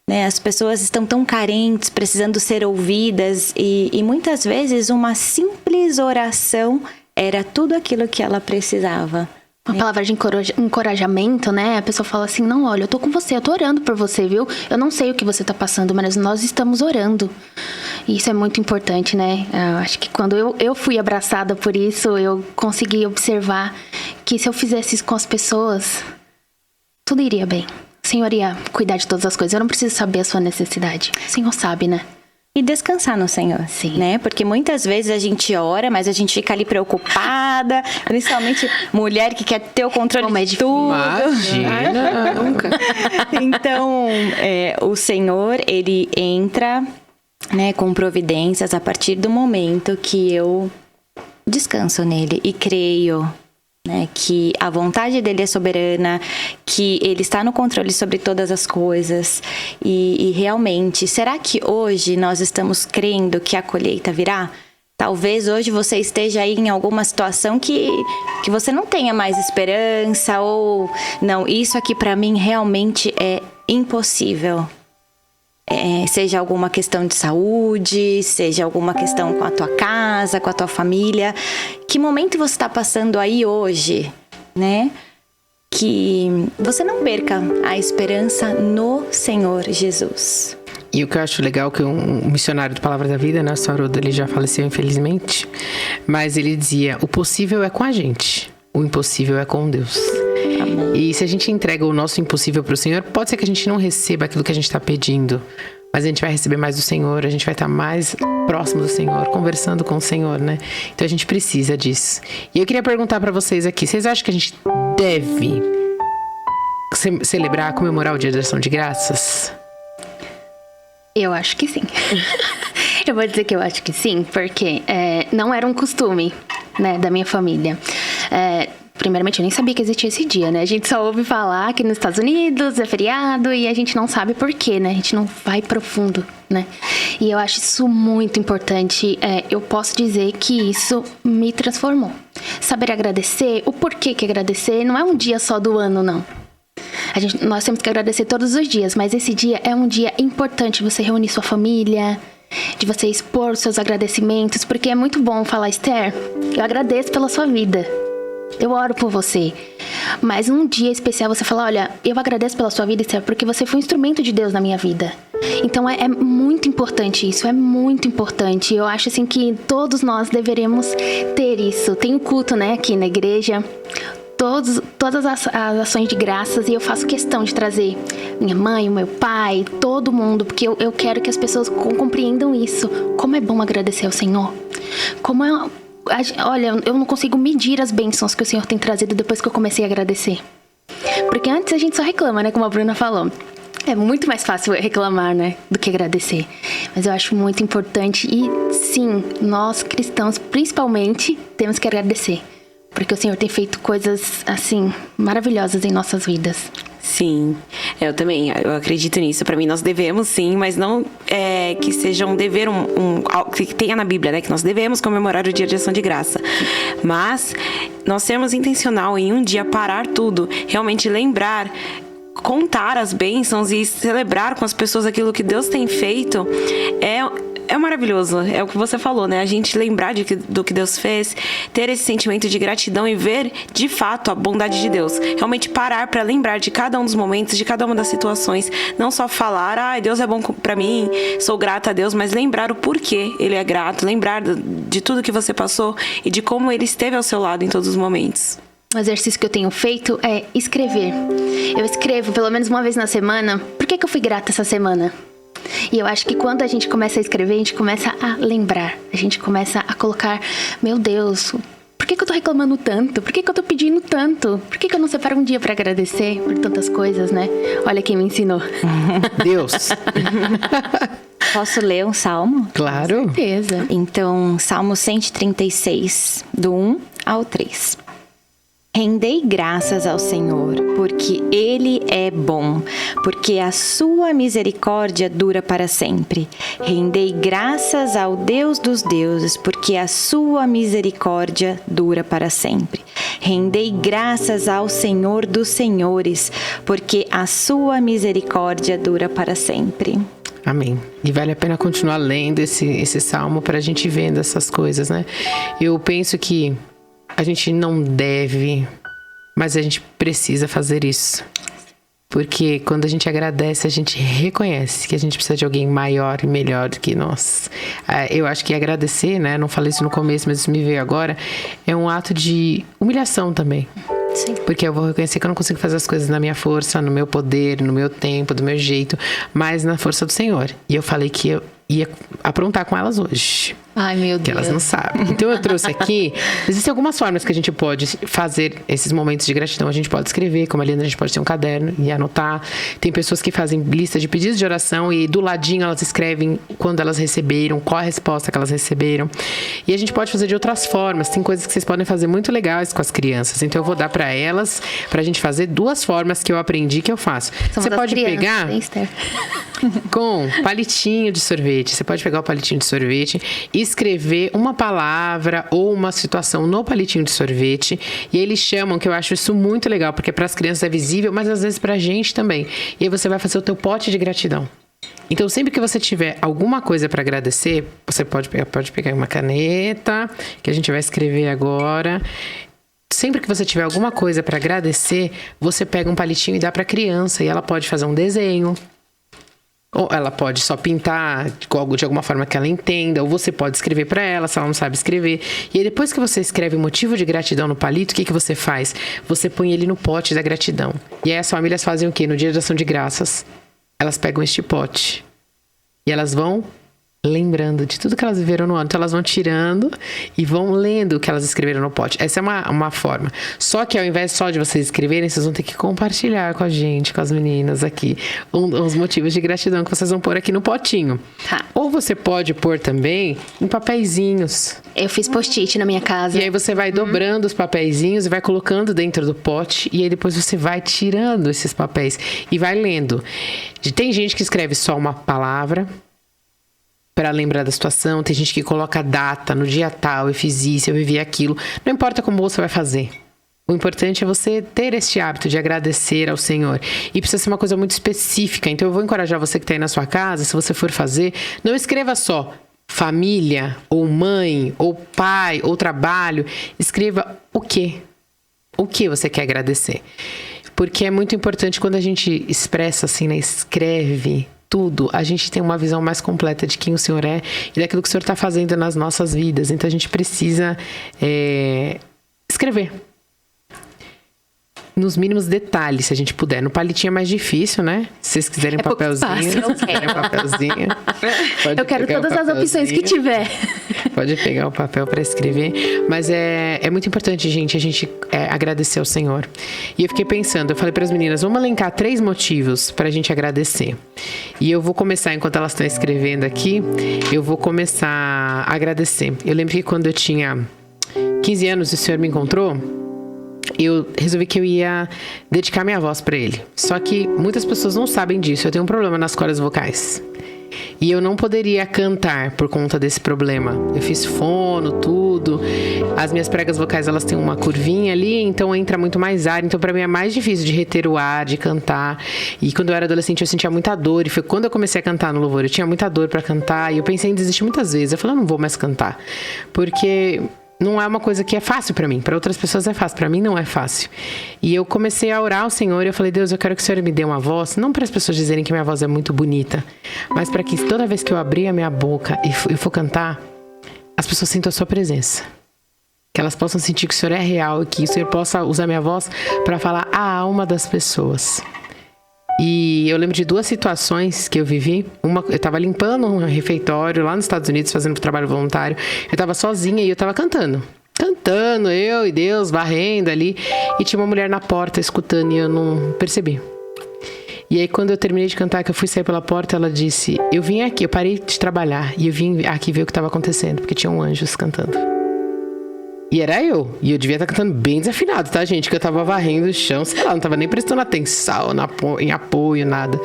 né? As pessoas estão tão carentes, precisando ser ouvidas, e muitas vezes uma simples oração era tudo aquilo que ela precisava. Uma palavra de encorajamento, né? A pessoa fala assim, não, olha, eu tô com você, eu tô orando por você, viu? Eu não sei o que você tá passando, mas nós estamos orando. E isso é muito importante, né? Eu acho que quando eu fui abraçada por isso, eu consegui observar que se eu fizesse isso com as pessoas, tudo iria bem. o Senhor ia cuidar de todas as coisas. Eu não preciso saber a sua necessidade. O Senhor sabe, né? E descansar no Senhor, Sim. né? Porque muitas vezes a gente ora, mas a gente fica ali preocupada, principalmente mulher que quer ter o controle Como é de difícil. tudo. Imagina, nunca. Então, o Senhor, ele entra, né, com providências a partir do momento que eu descanso nele e creio, né, que a vontade dele é soberana, que ele está no controle sobre todas as coisas. E realmente, será que hoje nós estamos crendo que a colheita virá? Talvez hoje você esteja aí em alguma situação que você não tenha mais esperança, ou não, isso aqui para mim realmente é impossível. Seja alguma questão de saúde, seja alguma questão com a tua casa, com a tua família. Que momento você está passando aí hoje, né? Que você não perca a esperança no Senhor Jesus. E o que eu acho legal é que um missionário do Palavra da Vida, né, o Haroldo, ele já faleceu infelizmente, mas ele dizia, o possível é com a gente, o impossível é com Deus. Amém. E se a gente entrega o nosso impossível para o Senhor, pode ser que a gente não receba aquilo que a gente está pedindo, mas a gente vai receber mais do Senhor, a gente vai estar mais próximo do Senhor, conversando com o Senhor, né? Então a gente precisa disso. E eu queria perguntar para vocês aqui, vocês acham que a gente deve celebrar, comemorar o Dia de Ação de Graças? Eu acho que sim. Eu vou dizer que eu acho que sim, porque não era um costume, né, da minha família. Primeiramente, eu nem sabia que existia esse dia, né? A gente só ouve falar que nos Estados Unidos é feriado e a gente não sabe por quê, né? A gente não vai profundo, né? E eu acho isso muito importante. Eu posso dizer que isso me transformou. Saber agradecer, o porquê que agradecer, não é um dia só do ano, não. Nós temos que agradecer todos os dias, mas esse dia é um dia importante. Você reunir sua família, de você expor os seus agradecimentos, porque é muito bom falar, Esther, eu agradeço pela sua vida. Eu oro por você. Mas um dia especial você fala, olha, eu agradeço pela sua vida, Esther, porque você foi um instrumento de Deus na minha vida. Então é muito importante isso, é muito importante. Eu acho assim que todos nós deveremos ter isso. Tem um culto, né, aqui na igreja. Todas as ações de graças, e eu faço questão de trazer minha mãe, o meu pai, todo mundo, porque eu quero que as pessoas compreendam isso. Como é bom agradecer ao Senhor. Olha, eu não consigo medir as bênçãos que o Senhor tem trazido depois que eu comecei a agradecer. Porque antes a gente só reclama, né, como a Bruna falou. É muito mais fácil reclamar, né, do que agradecer. Mas eu acho muito importante e sim, nós cristãos principalmente temos que agradecer. Porque o Senhor tem feito coisas, assim, maravilhosas em nossas vidas. Sim, eu também, eu acredito nisso. Pra mim, nós devemos sim, mas não que seja um dever, que tenha na Bíblia, né? Que nós devemos comemorar o Dia de Ação de Graça. Mas nós sermos intencional em um dia parar tudo, realmente lembrar, contar as bênçãos e celebrar com as pessoas aquilo que Deus tem feito, é maravilhoso. É o que você falou, né? A gente lembrar do que Deus fez, ter esse sentimento de gratidão e ver, de fato, a bondade de Deus. Realmente parar para lembrar de cada um dos momentos, de cada uma das situações. Não só falar, Deus é bom pra mim, sou grata a Deus, mas lembrar o porquê Ele é grato, lembrar de tudo que você passou e de como Ele esteve ao seu lado em todos os momentos. Um exercício que eu tenho feito é escrever. Eu escrevo pelo menos uma vez na semana. Por que eu fui grata essa semana? E eu acho que quando a gente começa a escrever, a gente começa a lembrar. A gente começa a colocar, meu Deus, por que eu tô reclamando tanto? Por que eu tô pedindo tanto? Por que eu não separo um dia pra agradecer por tantas coisas, né? Olha quem me ensinou. Deus. Posso ler um salmo? Claro. Certeza. Então, Salmo 136, do 1 ao 3. Rendei graças ao Senhor, porque Ele é bom, porque a sua misericórdia dura para sempre. Rendei graças ao Deus dos deuses, porque a sua misericórdia dura para sempre. Rendei graças ao Senhor dos senhores, porque a sua misericórdia dura para sempre. Amém. E vale a pena continuar lendo esse salmo para a gente vendo essas coisas, né? Eu penso que a gente não deve, mas a gente precisa fazer isso. Porque quando a gente agradece, a gente reconhece que a gente precisa de alguém maior e melhor do que nós. Eu acho que agradecer, né? Não falei isso no começo, mas isso me veio agora. É um ato de humilhação também. Sim. Porque eu vou reconhecer que eu não consigo fazer as coisas na minha força, no meu poder, no meu tempo, do meu jeito, mas na força do Senhor. E eu falei que eu ia aprontar com elas hoje. Ai, meu Que Deus. elas não sabem. Então eu trouxe aqui. Existem algumas formas que a gente pode fazer esses momentos de gratidão. A gente pode escrever, como a Leandra, a gente pode ter um caderno e anotar. Tem pessoas que fazem lista de pedidos de oração e do ladinho elas escrevem quando elas receberam, qual a resposta que elas receberam. E a gente pode fazer de outras formas. Tem coisas que vocês podem fazer muito legais com as crianças. Então eu vou dar pra elas, pra gente fazer 2 formas que eu aprendi que eu faço. Somos Você das pode crianças, pegar hein, Esther? com palitinho de sorvete. Você pode pegar o palitinho de sorvete e escrever uma palavra ou uma situação no palitinho de sorvete. E eles chamam, que eu acho isso muito legal, porque para as crianças é visível, mas às vezes pra gente também. E aí você vai fazer o teu pote de gratidão. Então, sempre que você tiver alguma coisa para agradecer, você pode pegar uma caneta, que a gente vai escrever agora. Sempre que você tiver alguma coisa para agradecer, você pega um palitinho e dá para a criança. E ela pode fazer um desenho. Ou ela pode só pintar de alguma forma que ela entenda. Ou você pode escrever para ela, se ela não sabe escrever. E aí, depois que você escreve o motivo de gratidão no palito, o que você faz? Você põe ele no pote da gratidão. E aí as famílias fazem o quê? No dia de ação de graças, elas pegam este pote. E elas vão lembrando de tudo que elas viveram no ano. Então, elas vão tirando e vão lendo o que elas escreveram no pote. Essa é uma forma. Só que ao invés só de vocês escreverem, vocês vão ter que compartilhar com a gente, com as meninas aqui, os motivos de gratidão que vocês vão pôr aqui no potinho. Tá. Ou você pode pôr também em papeizinhos. Eu fiz post-it na minha casa. E aí você vai dobrando os papeizinhos e vai colocando dentro do pote. E aí depois você vai tirando esses papéis e vai lendo. Tem gente que escreve só uma palavra para lembrar da situação. Tem gente que coloca a data, no dia tal, eu fiz isso, eu vivi aquilo. Não importa como você vai fazer. O importante é você ter este hábito de agradecer ao Senhor. E precisa ser uma coisa muito específica. Então eu vou encorajar você que está aí na sua casa, se você for fazer, não escreva só família, ou mãe, ou pai, ou trabalho. Escreva o quê? O que você quer agradecer? Porque é muito importante quando a gente expressa assim, né? Escreve tudo, a gente tem uma visão mais completa de quem o Senhor é e daquilo que o Senhor está fazendo nas nossas vidas. Então a gente precisa escrever nos mínimos detalhes, se a gente puder. No palitinho é mais difícil, né? Se vocês quiserem papelzinho, Eu quero todas as opções que tiver. Pode pegar o papel para escrever. Mas é muito importante, gente, a gente agradecer ao Senhor. E eu fiquei pensando, eu falei para as meninas, vamos elencar 3 motivos para a gente agradecer. E eu vou começar, enquanto elas estão escrevendo aqui, eu vou começar a agradecer. Eu lembro que quando eu tinha 15 anos e o Senhor me encontrou, eu resolvi que eu ia dedicar minha voz para Ele. Só que muitas pessoas não sabem disso. Eu tenho um problema nas cordas vocais. E eu não poderia cantar por conta desse problema. Eu fiz fono, tudo. As minhas pregas vocais, elas têm uma curvinha ali, então entra muito mais ar. Então, pra mim, é mais difícil de reter o ar, de cantar. E quando eu era adolescente, eu sentia muita dor. E foi quando eu comecei a cantar no louvor. Eu tinha muita dor pra cantar. E eu pensei em desistir muitas vezes. Eu falei, eu não vou mais cantar. Porque não é uma coisa que é fácil pra mim. Pra outras pessoas é fácil, pra mim não é fácil. E eu comecei a orar ao Senhor e eu falei, Deus, eu quero que o Senhor me dê uma voz, não para as pessoas dizerem que minha voz é muito bonita, mas para que toda vez que eu abrir a minha boca e eu for cantar, as pessoas sintam a sua presença. Que elas possam sentir que o Senhor é real e que o Senhor possa usar minha voz para falar a alma das pessoas. E eu lembro de 2 situações que eu vivi. Uma, eu tava limpando um refeitório lá nos Estados Unidos, fazendo trabalho voluntário. Eu tava sozinha e eu tava cantando. Cantando, eu e Deus, varrendo ali. E tinha uma mulher na porta escutando e eu não percebi. E aí quando eu terminei de cantar, que eu fui sair pela porta, ela disse, eu vim aqui, eu parei de trabalhar e eu vim aqui ver o que estava acontecendo, porque tinham anjos cantando. E era eu. E eu devia estar cantando bem desafinado, tá, gente? Que eu tava varrendo o chão, sei lá, não tava nem prestando atenção em apoio, nada.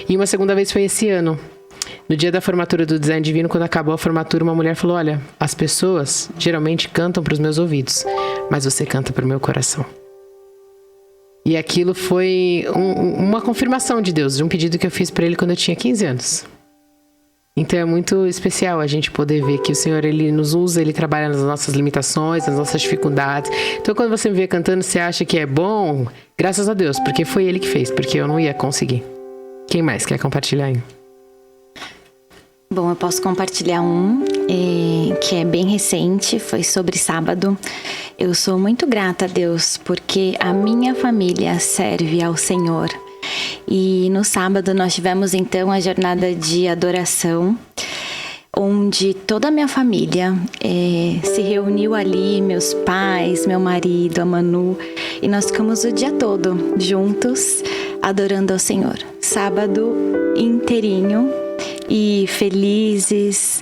E uma segunda vez foi esse ano. No dia da formatura do Design Divino, quando acabou a formatura, uma mulher falou, olha, as pessoas geralmente cantam pros meus ouvidos, mas você canta pro meu coração. E aquilo foi uma confirmação de Deus, de um pedido que eu fiz pra Ele quando eu tinha 15 anos. Então é muito especial a gente poder ver que o Senhor, Ele nos usa, Ele trabalha nas nossas limitações, nas nossas dificuldades. Então quando você me vê cantando, você acha que é bom, graças a Deus, porque foi Ele que fez, porque eu não ia conseguir. Quem mais quer compartilhar aí? Bom, eu posso compartilhar um. que é bem recente, foi sobre sábado. Eu sou muito grata a Deus porque a minha família serve ao Senhor. E no sábado nós tivemos então a jornada de adoração, onde toda a minha família se reuniu ali, meus pais, meu marido, a Manu, e nós ficamos o dia todo juntos adorando ao Senhor. Sábado inteirinho e felizes,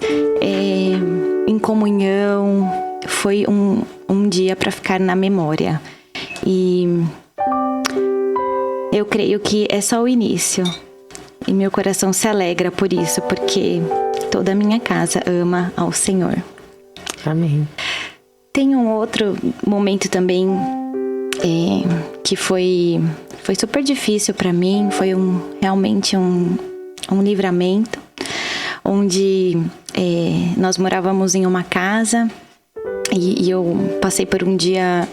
em comunhão. Foi um dia para ficar na memória. E eu creio que é só o início. E meu coração se alegra por isso, porque toda a minha casa ama ao Senhor. Amém. Tem um outro momento também que foi super difícil para mim. Foi realmente um livramento, onde nós morávamos em uma casa e eu passei por um dia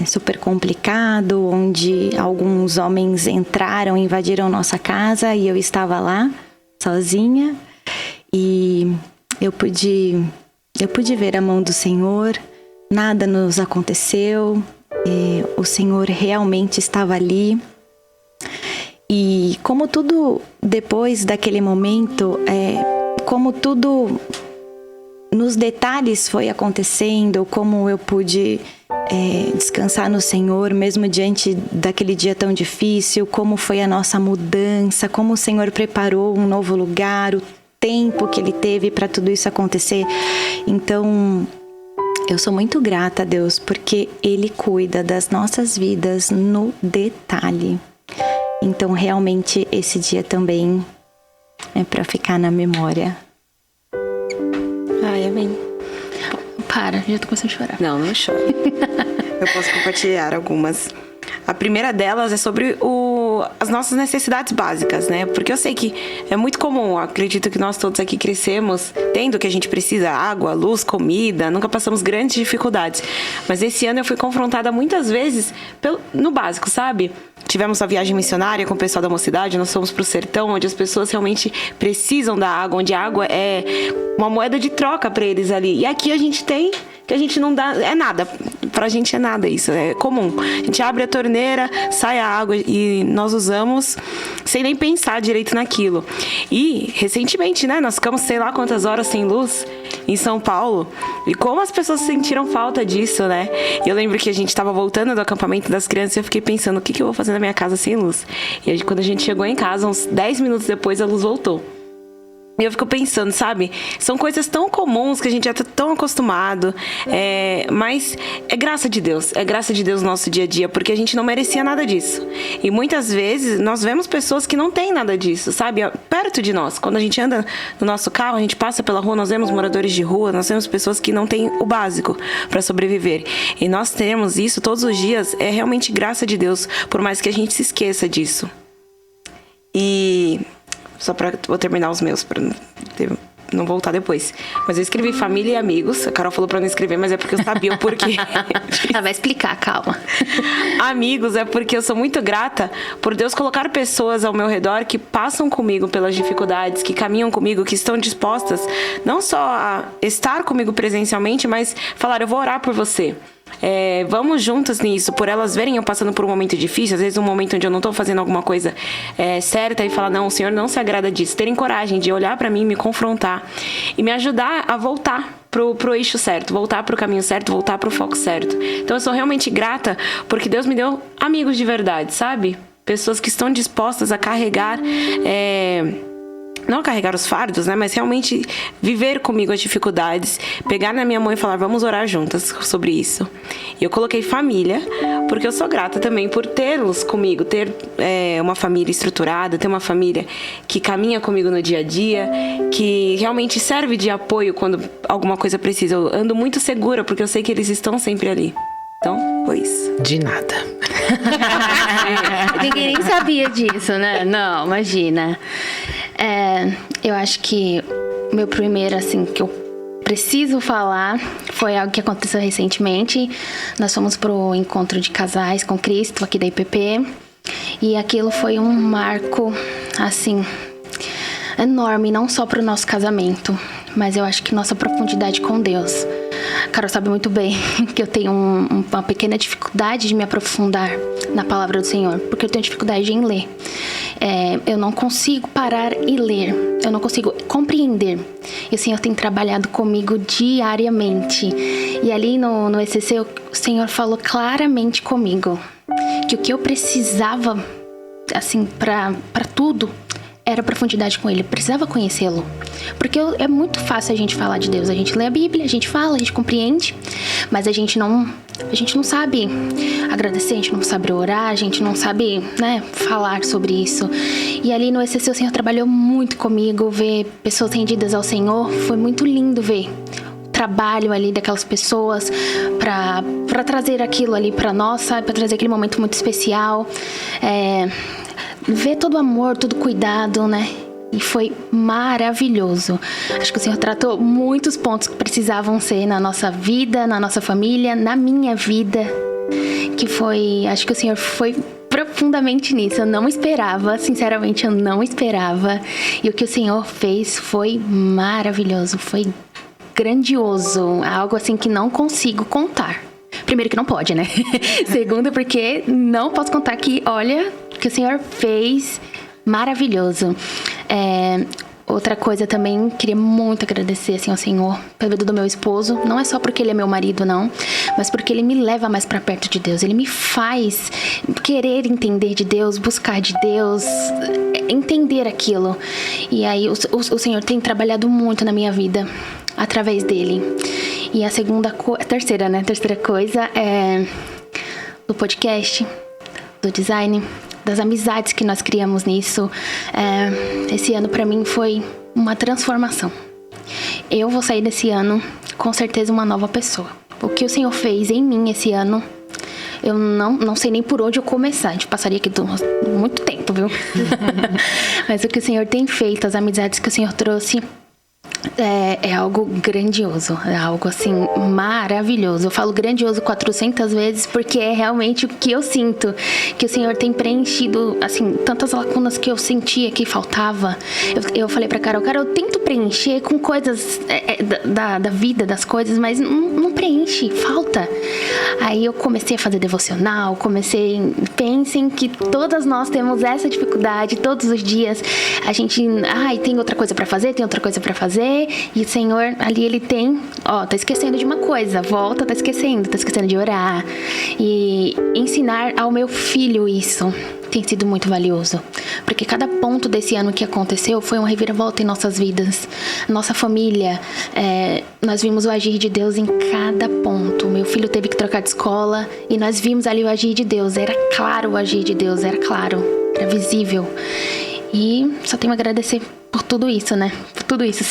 super complicado, onde alguns homens entraram, invadiram nossa casa e eu estava lá sozinha. E eu pude ver a mão do Senhor, nada nos aconteceu, o Senhor realmente estava ali. E como tudo, depois daquele momento, como tudo nos detalhes foi acontecendo, como eu pude descansar no Senhor, mesmo diante daquele dia tão difícil, como foi a nossa mudança, como o Senhor preparou um novo lugar, o tempo que Ele teve para tudo isso acontecer. Então, eu sou muito grata a Deus, porque Ele cuida das nossas vidas no detalhe. Então, realmente, esse dia também é para ficar na memória. Ai, amém. Para, já tô começando a chorar. Não chore. Eu posso compartilhar algumas. A primeira delas é sobre as nossas necessidades básicas, né? Porque eu sei que é muito comum, acredito que nós todos aqui crescemos tendo que a gente precisa: água, luz, comida, nunca passamos grandes dificuldades. Mas esse ano eu fui confrontada muitas vezes no básico, sabe? Tivemos a viagem missionária com o pessoal da mocidade, nós fomos pro sertão, onde as pessoas realmente precisam da água, onde a água é uma moeda de troca para eles ali. E aqui a gente tem, que a gente não dá, é nada. Pra gente é nada isso, é comum. A gente abre a torneira, sai a água e nós usamos sem nem pensar direito naquilo. E, recentemente, né, nós ficamos sei lá quantas horas sem luz em São Paulo. E como as pessoas sentiram falta disso, né? E eu lembro que a gente tava voltando do acampamento das crianças e eu fiquei pensando: o que eu vou fazer na minha casa sem luz? E aí, quando a gente chegou em casa, uns 10 minutos depois, a luz voltou. E eu fico pensando, sabe? São coisas tão comuns que a gente já tá tão acostumado. Mas é graça de Deus. É graça de Deus no nosso dia a dia, porque a gente não merecia nada disso. E muitas vezes nós vemos pessoas que não têm nada disso, sabe? Perto de nós. Quando a gente anda no nosso carro, a gente passa pela rua, nós vemos moradores de rua, nós vemos pessoas que não têm o básico para sobreviver. E nós temos isso todos os dias. É realmente graça de Deus, por mais que a gente se esqueça disso. E só vou terminar os meus para não voltar depois. Mas eu escrevi família e amigos. A Carol falou para não escrever, mas é porque eu sabia o porquê. Ela vai explicar, calma. Amigos é porque eu sou muito grata por Deus colocar pessoas ao meu redor que passam comigo pelas dificuldades, que caminham comigo, que estão dispostas não só a estar comigo presencialmente, mas falar: eu vou orar por você. Vamos juntas nisso, por elas verem eu passando por um momento difícil, às vezes um momento onde eu não tô fazendo alguma coisa certa, e falar: não, o Senhor não se agrada disso. Terem coragem de olhar pra mim, me confrontar e me ajudar a voltar pro eixo certo, voltar pro caminho certo, voltar pro foco certo. Então eu sou realmente grata porque Deus me deu amigos de verdade, sabe? Pessoas que estão dispostas a carregar não carregar os fardos, né? Mas realmente viver comigo as dificuldades, pegar na minha mão e falar: vamos orar juntas sobre isso. E eu coloquei família, porque eu sou grata também por tê-los comigo, ter uma família estruturada, ter uma família que caminha comigo no dia a dia, que realmente serve de apoio quando alguma coisa precisa. Eu ando muito segura, porque eu sei que eles estão sempre ali. Então, foi isso. De nada. Ninguém nem sabia disso, né? Não, imagina. Eu acho que o meu primeiro, assim, que eu preciso falar foi algo que aconteceu recentemente. Nós fomos pro encontro de casais com Cristo aqui da IPP. E aquilo foi um marco, assim, enorme, não só pro nosso casamento, mas eu acho que nossa profundidade com Deus. A Carol sabe muito bem que eu tenho uma pequena dificuldade de me aprofundar na palavra do Senhor, porque eu tenho dificuldade em ler. Eu não consigo parar e ler, eu não consigo compreender. E o Senhor tem trabalhado comigo diariamente. E ali no ECC, o Senhor falou claramente comigo que o que eu precisava, assim, pra tudo, era profundidade com Ele. Eu precisava conhecê-lo. Porque é muito fácil a gente falar de Deus. A gente lê a Bíblia, a gente fala, a gente compreende, mas a gente não sabe agradecer, a gente não sabe orar, a gente não sabe, né, falar sobre isso. E ali no ECC o Senhor trabalhou muito comigo, ver pessoas rendidas ao Senhor. Foi muito lindo ver o trabalho ali daquelas pessoas para trazer aquilo ali para nós, sabe? Para trazer aquele momento muito especial. Ver todo o amor, todo o cuidado, né? E foi maravilhoso. Acho que o Senhor tratou muitos pontos que precisavam ser na nossa vida, na nossa família, na minha vida. Acho que o Senhor foi profundamente nisso. Eu não esperava, sinceramente, eu não esperava. E o que o Senhor fez foi maravilhoso, foi grandioso. Algo assim que não consigo contar. Primeiro que não pode, né? Segundo, porque não posso contar que, olha, o que o Senhor fez, maravilhoso. Outra coisa também, queria muito agradecer assim, ao Senhor pela vida do meu esposo. Não é só porque ele é meu marido, não, mas porque ele me leva mais pra perto de Deus. Ele me faz querer entender de Deus, buscar de Deus, entender aquilo. E aí o Senhor tem trabalhado muito na minha vida através dele. E a terceira coisa é do podcast, do design, das amizades que nós criamos nisso. Esse ano pra mim foi uma transformação. Eu vou sair desse ano com certeza uma nova pessoa. O que o Senhor fez em mim esse ano, eu não sei nem por onde eu começar. A gente passaria aqui muito tempo, viu? Mas o que o Senhor tem feito, as amizades que o Senhor trouxe, é algo grandioso, é algo assim maravilhoso. Eu falo grandioso 400 vezes porque é realmente o que eu sinto, que o Senhor tem preenchido assim tantas lacunas que eu sentia que faltava. Eu falei pra Carol, eu tento preencher com coisas da vida, das coisas, mas não preenche, falta. Aí eu comecei a fazer devocional, pensem que todas nós temos essa dificuldade, todos os dias a gente, tem outra coisa pra fazer, e o Senhor ali, ele tem, tá esquecendo de uma coisa, volta, tá esquecendo de orar. E ensinar ao meu filho isso tem sido muito valioso, porque cada ponto desse ano que aconteceu foi uma reviravolta em nossas vidas, nossa família. Nós vimos o agir de Deus em cada ponto. Meu filho teve que trocar de escola e nós vimos ali o agir de Deus. Era claro o agir de Deus, era claro, era visível. E só tenho a agradecer por tudo isso, né? Por tudo isso.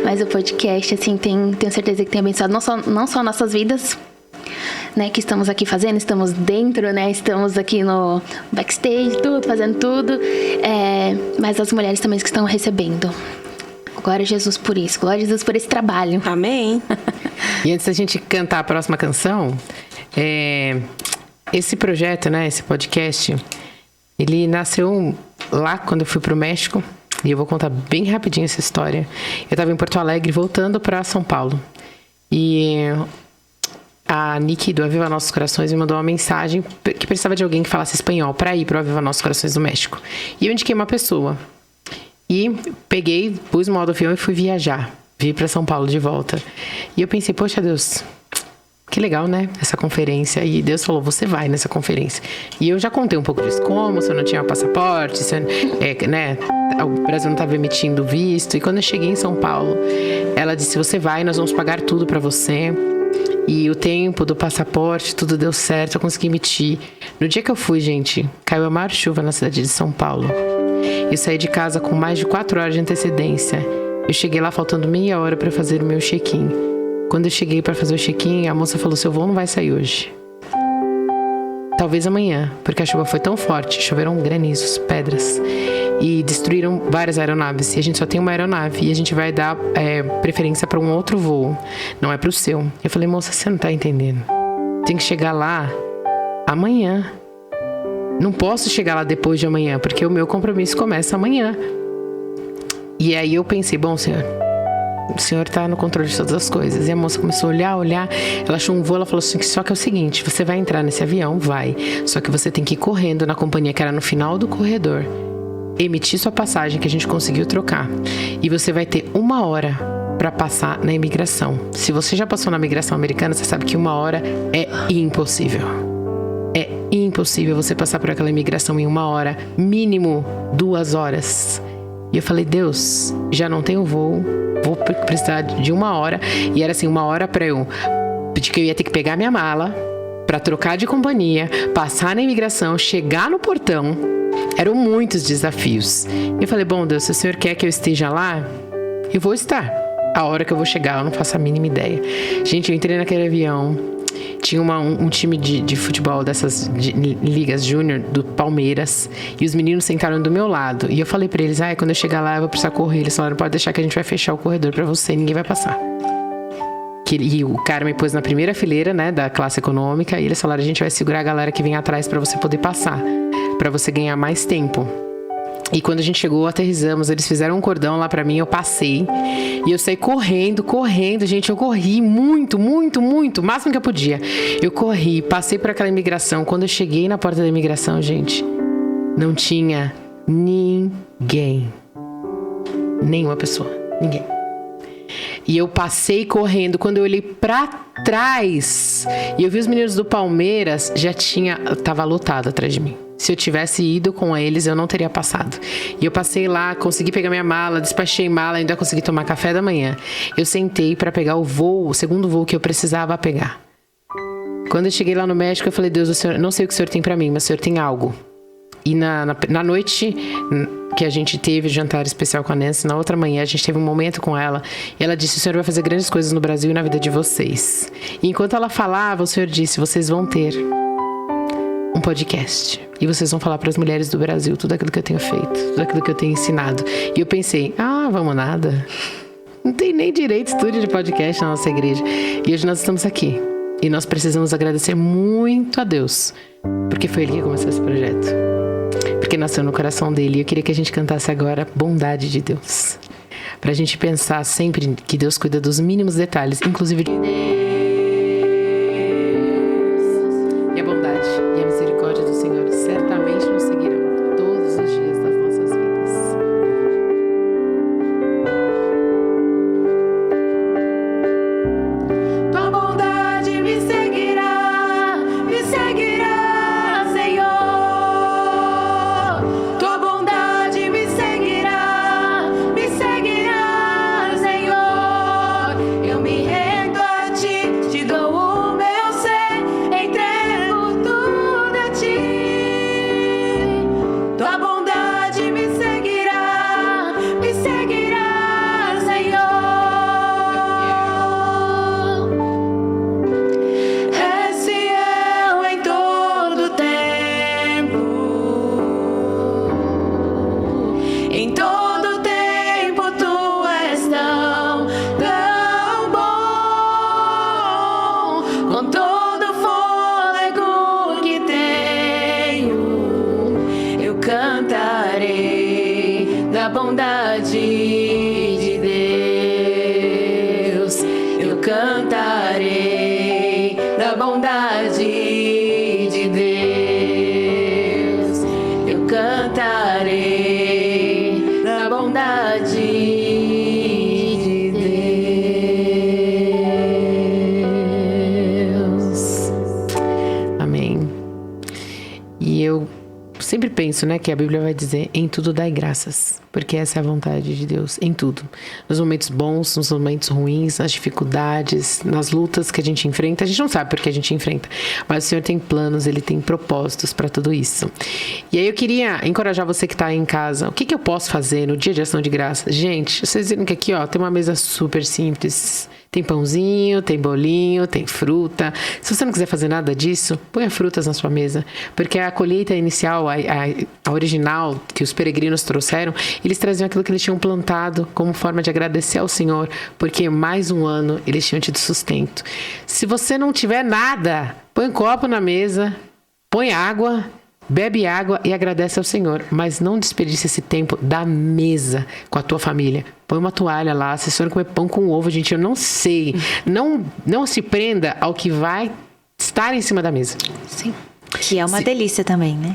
Mas o podcast, assim, tenho certeza que tem abençoado não só nossas vidas, né? Que estamos aqui fazendo, estamos dentro, né? Estamos aqui no backstage, fazendo tudo. Mas as mulheres também que estão recebendo. Glória a Jesus por isso. Glória a Jesus por esse trabalho. Amém. E antes da gente cantar a próxima canção, esse projeto, né? Esse podcast, ele nasceu lá quando eu fui pro México. E eu vou contar bem rapidinho essa história. Eu tava em Porto Alegre, voltando pra São Paulo. E a Nick do Aviva Nossos Corações me mandou uma mensagem que precisava de alguém que falasse espanhol pra ir pro Aviva Nossos Corações do México. E eu indiquei uma pessoa. E pus o modo avião e fui viajar. Vim pra São Paulo de volta. E eu pensei, poxa Deus, que legal, né? Essa conferência. E Deus falou, você vai nessa conferência. E eu já contei um pouco disso. Como se eu não tinha passaporte, né? O Brasil não estava emitindo visto. E quando eu cheguei em São Paulo, ela disse, você vai, nós vamos pagar tudo pra você. E o tempo do passaporte, tudo deu certo, eu consegui emitir. No dia que eu fui, gente, caiu a maior chuva na cidade de São Paulo. Eu saí de casa com mais de 4 horas de antecedência. Eu cheguei lá faltando meia hora para fazer o meu check-in. Quando eu cheguei para fazer o check-in, a moça falou, seu voo não vai sair hoje. Talvez amanhã, porque a chuva foi tão forte, choveram granizos, pedras. E destruíram várias aeronaves. E a gente só tem uma aeronave. E a gente vai dar preferência para um outro voo. Não é pro seu. Eu falei, moça, você não tá entendendo. Tem que chegar lá amanhã. Não posso chegar lá depois de amanhã, porque o meu compromisso começa amanhã. E aí eu pensei, bom, Senhor, o Senhor tá no controle de todas as coisas. E a moça começou a olhar. Ela achou um voo, ela falou assim, só que é o seguinte, você vai entrar nesse avião, vai. Só que você tem que ir correndo na companhia que era no final do corredor. Emitir sua passagem que a gente conseguiu trocar. E você vai ter 1 hora para passar na imigração. Se você já passou na imigração americana, você sabe que 1 hora é impossível. É impossível você passar por aquela imigração em 1 hora, mínimo 2 horas. E eu falei, Deus, já não tenho voo, vou precisar de 1 hora. E era assim, 1 hora para eu pedir que eu ia ter que pegar minha mala para trocar de companhia, passar na imigração, chegar no portão. Eram muitos desafios. E eu falei, bom, Deus, se o Senhor quer que eu esteja lá, eu vou estar. A hora que eu vou chegar, eu não faço a mínima ideia. Gente, eu entrei naquele avião. Tinha um time de futebol dessas ligas júnior do Palmeiras. E os meninos sentaram do meu lado. E eu falei pra eles, quando eu chegar lá, eu vou precisar correr. Eles falaram, pode deixar que a gente vai fechar o corredor pra você, ninguém vai passar. E o cara me pôs na primeira fileira, né, da classe econômica. E eles falaram, a gente vai segurar a galera que vem atrás pra você poder passar. Pra você ganhar mais tempo. E quando a gente chegou, aterrissamos, eles fizeram um cordão lá pra mim, eu passei. E eu saí correndo, gente, eu corri muito, o máximo que eu podia. Eu corri, passei por aquela imigração. Quando eu cheguei na porta da imigração, gente, não tinha ninguém. Nenhuma pessoa, ninguém. E eu passei correndo, quando eu olhei pra trás, e eu vi os meninos do Palmeiras, tava lotado atrás de mim. Se eu tivesse ido com eles, eu não teria passado. E eu passei lá, consegui pegar minha mala, despachei mala, ainda consegui tomar café da manhã. Eu sentei para pegar o segundo voo que eu precisava pegar. Quando eu cheguei lá no México, eu falei, Deus, o Senhor, não sei o que o Senhor tem para mim, mas o Senhor tem algo. E na noite que a gente teve jantar especial com a Nancy, na outra manhã a gente teve um momento com ela. E ela disse, o Senhor vai fazer grandes coisas no Brasil e na vida de vocês. E enquanto ela falava, o Senhor disse, vocês vão ter um podcast. E vocês vão falar para as mulheres do Brasil tudo aquilo que eu tenho feito, tudo aquilo que eu tenho ensinado. E eu pensei, vamos nada. Não tem nem direito de estúdio de podcast na nossa igreja. E hoje nós estamos aqui. E nós precisamos agradecer muito a Deus. Porque foi Ele que começou esse projeto. Porque nasceu no coração dele. E eu queria que a gente cantasse agora Bondade de Deus. Pra gente pensar sempre que Deus cuida dos mínimos detalhes, inclusive de Deus. E a bondade e a misericórdia do Senhor certamente nos seguirão todos os dias das nossas vidas. Tua bondade me seguirá, Senhor. Tua bondade me seguirá, Senhor. Eu me rendo a ti, te dou o meu ser, entrego tudo a ti. Tua bondade me seguirá, Senhor. És fiel em todo tempo. Em todo tempo tu és tão bom. Com todo fôlego que tenho, eu cantarei da bondade de Deus. Eu cantarei da bondade de Deus. Eu cantarei da bondade de Deus. Amém. E eu sempre penso, né, que a Bíblia vai dizer, em tudo dai graças, porque essa é a vontade de Deus, em tudo. Nos momentos bons, nos momentos ruins, nas dificuldades, nas lutas que a gente enfrenta. A gente não sabe por que a gente enfrenta, mas o Senhor tem planos, Ele tem propósitos para tudo isso. E aí eu queria encorajar você que está aí em casa. O que eu posso fazer no dia de ação de graça? Gente, vocês viram que aqui, tem uma mesa super simples. Tem pãozinho, tem bolinho, tem fruta. Se você não quiser fazer nada disso, ponha frutas na sua mesa. Porque a colheita inicial, a original que os peregrinos trouxeram, eles traziam aquilo que eles tinham plantado como forma de agradecer ao Senhor, porque mais um ano eles tinham tido sustento. Se você não tiver nada, põe um copo na mesa, põe água Bebe água e agradece ao Senhor, mas não desperdice esse tempo da mesa com a tua família. Põe uma toalha lá, vocês foram comer pão com ovo, gente, eu não sei. Não se prenda ao que vai estar em cima da mesa. Sim. Que é uma delícia também, né?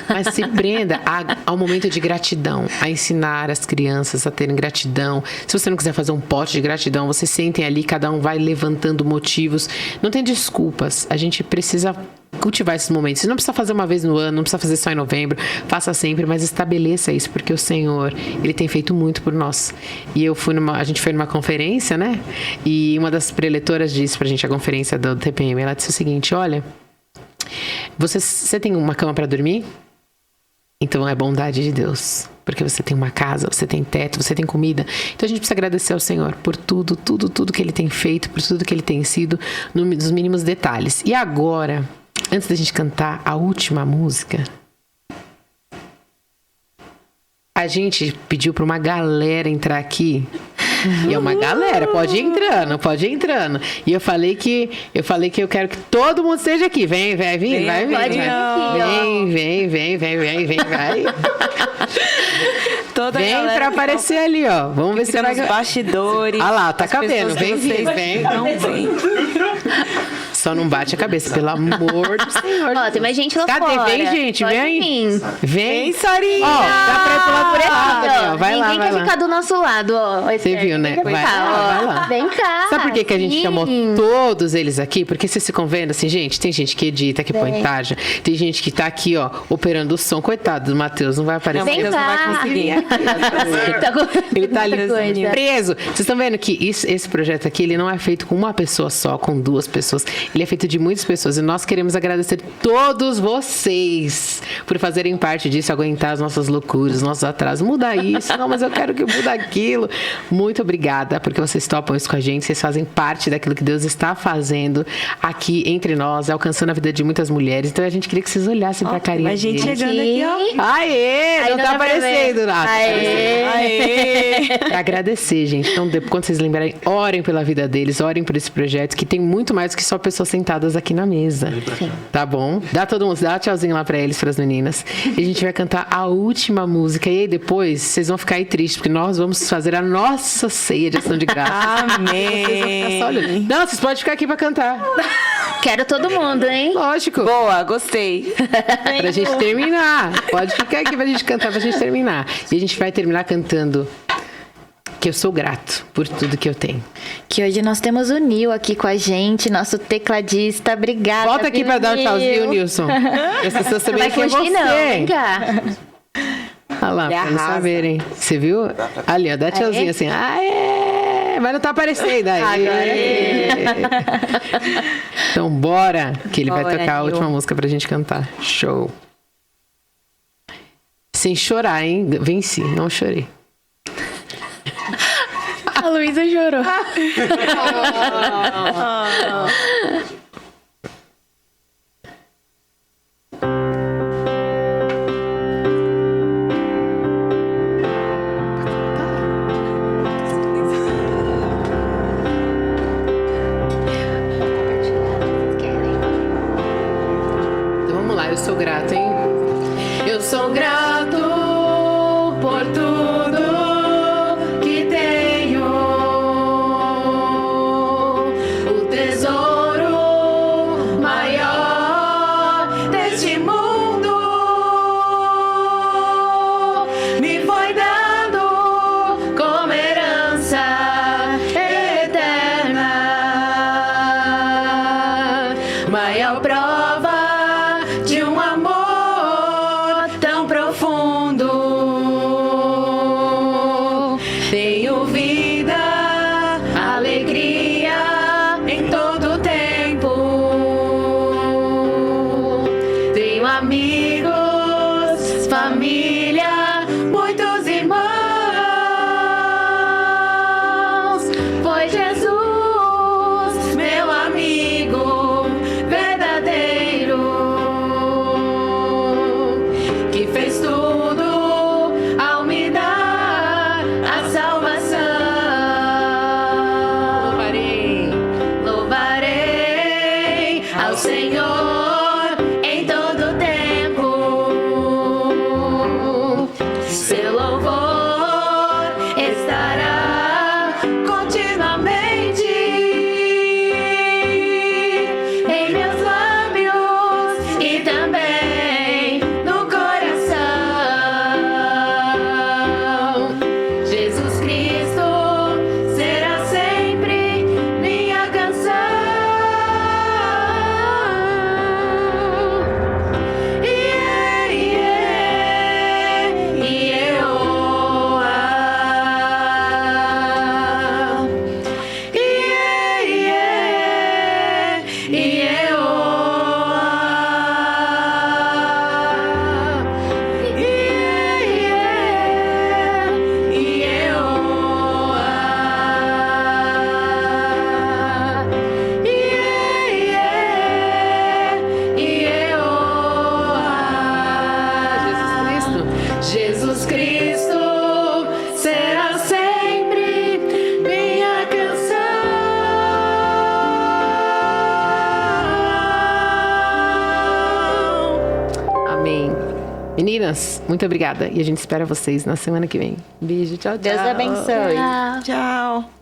Mas se prenda ao momento de gratidão, a ensinar as crianças a terem gratidão. Se você não quiser fazer um pote de gratidão, vocês sentem ali, cada um vai levantando motivos. Não tem desculpas, a gente precisa cultivar esses momentos. Você não precisa fazer uma vez no ano, não precisa fazer só em novembro, faça sempre, mas estabeleça isso, porque o Senhor, Ele tem feito muito por nós. E a gente foi numa conferência, né? E uma das preletoras disse pra gente, a conferência do TPM, ela disse o seguinte, olha, você tem uma cama para dormir? Então é bondade de Deus. Porque você tem uma casa, você tem teto, você tem comida. Então a gente precisa agradecer ao Senhor por tudo que Ele tem feito, por tudo que Ele tem sido, nos mínimos detalhes. E agora, antes da gente cantar a última música, a gente pediu para uma galera entrar aqui. E é uma galera, pode ir entrando. E eu falei que eu quero que todo mundo esteja aqui. Vem, vai vir. Pode vir. Vem, vai. Toda vem galera pra aparecer ali, ó. Vamos ver se vai... nos bastidores. Ah lá, tá cabendo. Vem. Não vem. Só não bate a cabeça, pelo amor do Senhor. Ó, tem mais gente lá Cadê? fora. Vem, gente, Pode vem aí. vir. Vem, Sarinha! Ó, dá pra ir pro lado Por aqui, Gabriel. ó. Vai lá, Ninguém vai quer lá. ficar do nosso lado, ó. Você viu, né? Vem Vai cá, lá, ó. vai lá. Vem cá. Sabe por que a gente Sim. chamou todos eles aqui? Porque vocês ficam vendo assim, gente, tem gente que edita, que põe tarja. Tem gente que tá aqui, ó, operando o som. Coitado do Matheus, não vai aparecer. Vem Deus cá. não vai conseguir. Tá com- Ele tá ali Coisa. preso. Vocês estão vendo que esse projeto aqui, ele não é feito com uma pessoa só, com duas pessoas. Ele é feito de muitas pessoas. E nós queremos agradecer todos vocês por fazerem parte disso, aguentar as nossas loucuras, os nossos atrasos. Muda isso. Não, mas eu quero que muda aquilo. Muito obrigada, porque vocês topam isso com a gente. Vocês fazem parte daquilo que Deus está fazendo aqui entre nós, alcançando a vida de muitas mulheres. Então a gente queria que vocês olhassem pra carinha A gente deles. chegando aqui, ó. Aê! Aí Não tá dá pra ver. aparecendo nada. Aê. Pra agradecer, gente. Então, quando vocês lembrarem, orem pela vida deles, orem por esse projeto, que tem muito mais do que só pessoas sentadas aqui na mesa. Tá bom? Dá todo mundo, dá tchauzinho lá pra eles, pras meninas. E a gente vai cantar a última música. E aí depois, vocês vão ficar aí tristes, porque nós vamos fazer a nossa ceia de ação de graça. Amém. Vocês vão ficar só olhando. Não, vocês podem ficar aqui pra cantar. Quero todo mundo, hein? Lógico. Boa, gostei. Pra gente terminar. Pode ficar aqui pra gente cantar, pra gente terminar. E a gente vai terminar cantando que eu sou grato por tudo que eu tenho. Que hoje nós temos o Nil aqui com a gente, nosso tecladista. Obrigada. Volta aqui pra dar o Nil. tchauzinho, Nilson. As pessoas Não também vai que é fugir, você. não. Vem cá. Olha lá, Ele pra eles arrasa. saberem. Você viu? Ali, ó, dá tchauzinho assim. Aê! Mas não tá aparecendo aí. Então, bora, que ele vai Bora, tocar a Nil. última música pra gente cantar. Show. Sem chorar, hein? Venci, não chorei. A Luísa chorou. Então vamos lá, eu sou grato, hein? Eu sou grato por tudo que tenho. O tesouro maior deste mundo me foi dado como herança eterna. Maior prova de um amor tão profundo. Tenho vida, alegria em todo tempo. Tenho amigos, família, muitos irmãos. Foi Jesus, meu amigo verdadeiro. Meninas, muito obrigada. E a gente espera vocês na semana que vem. Beijo, tchau, tchau. Deus abençoe. Tchau.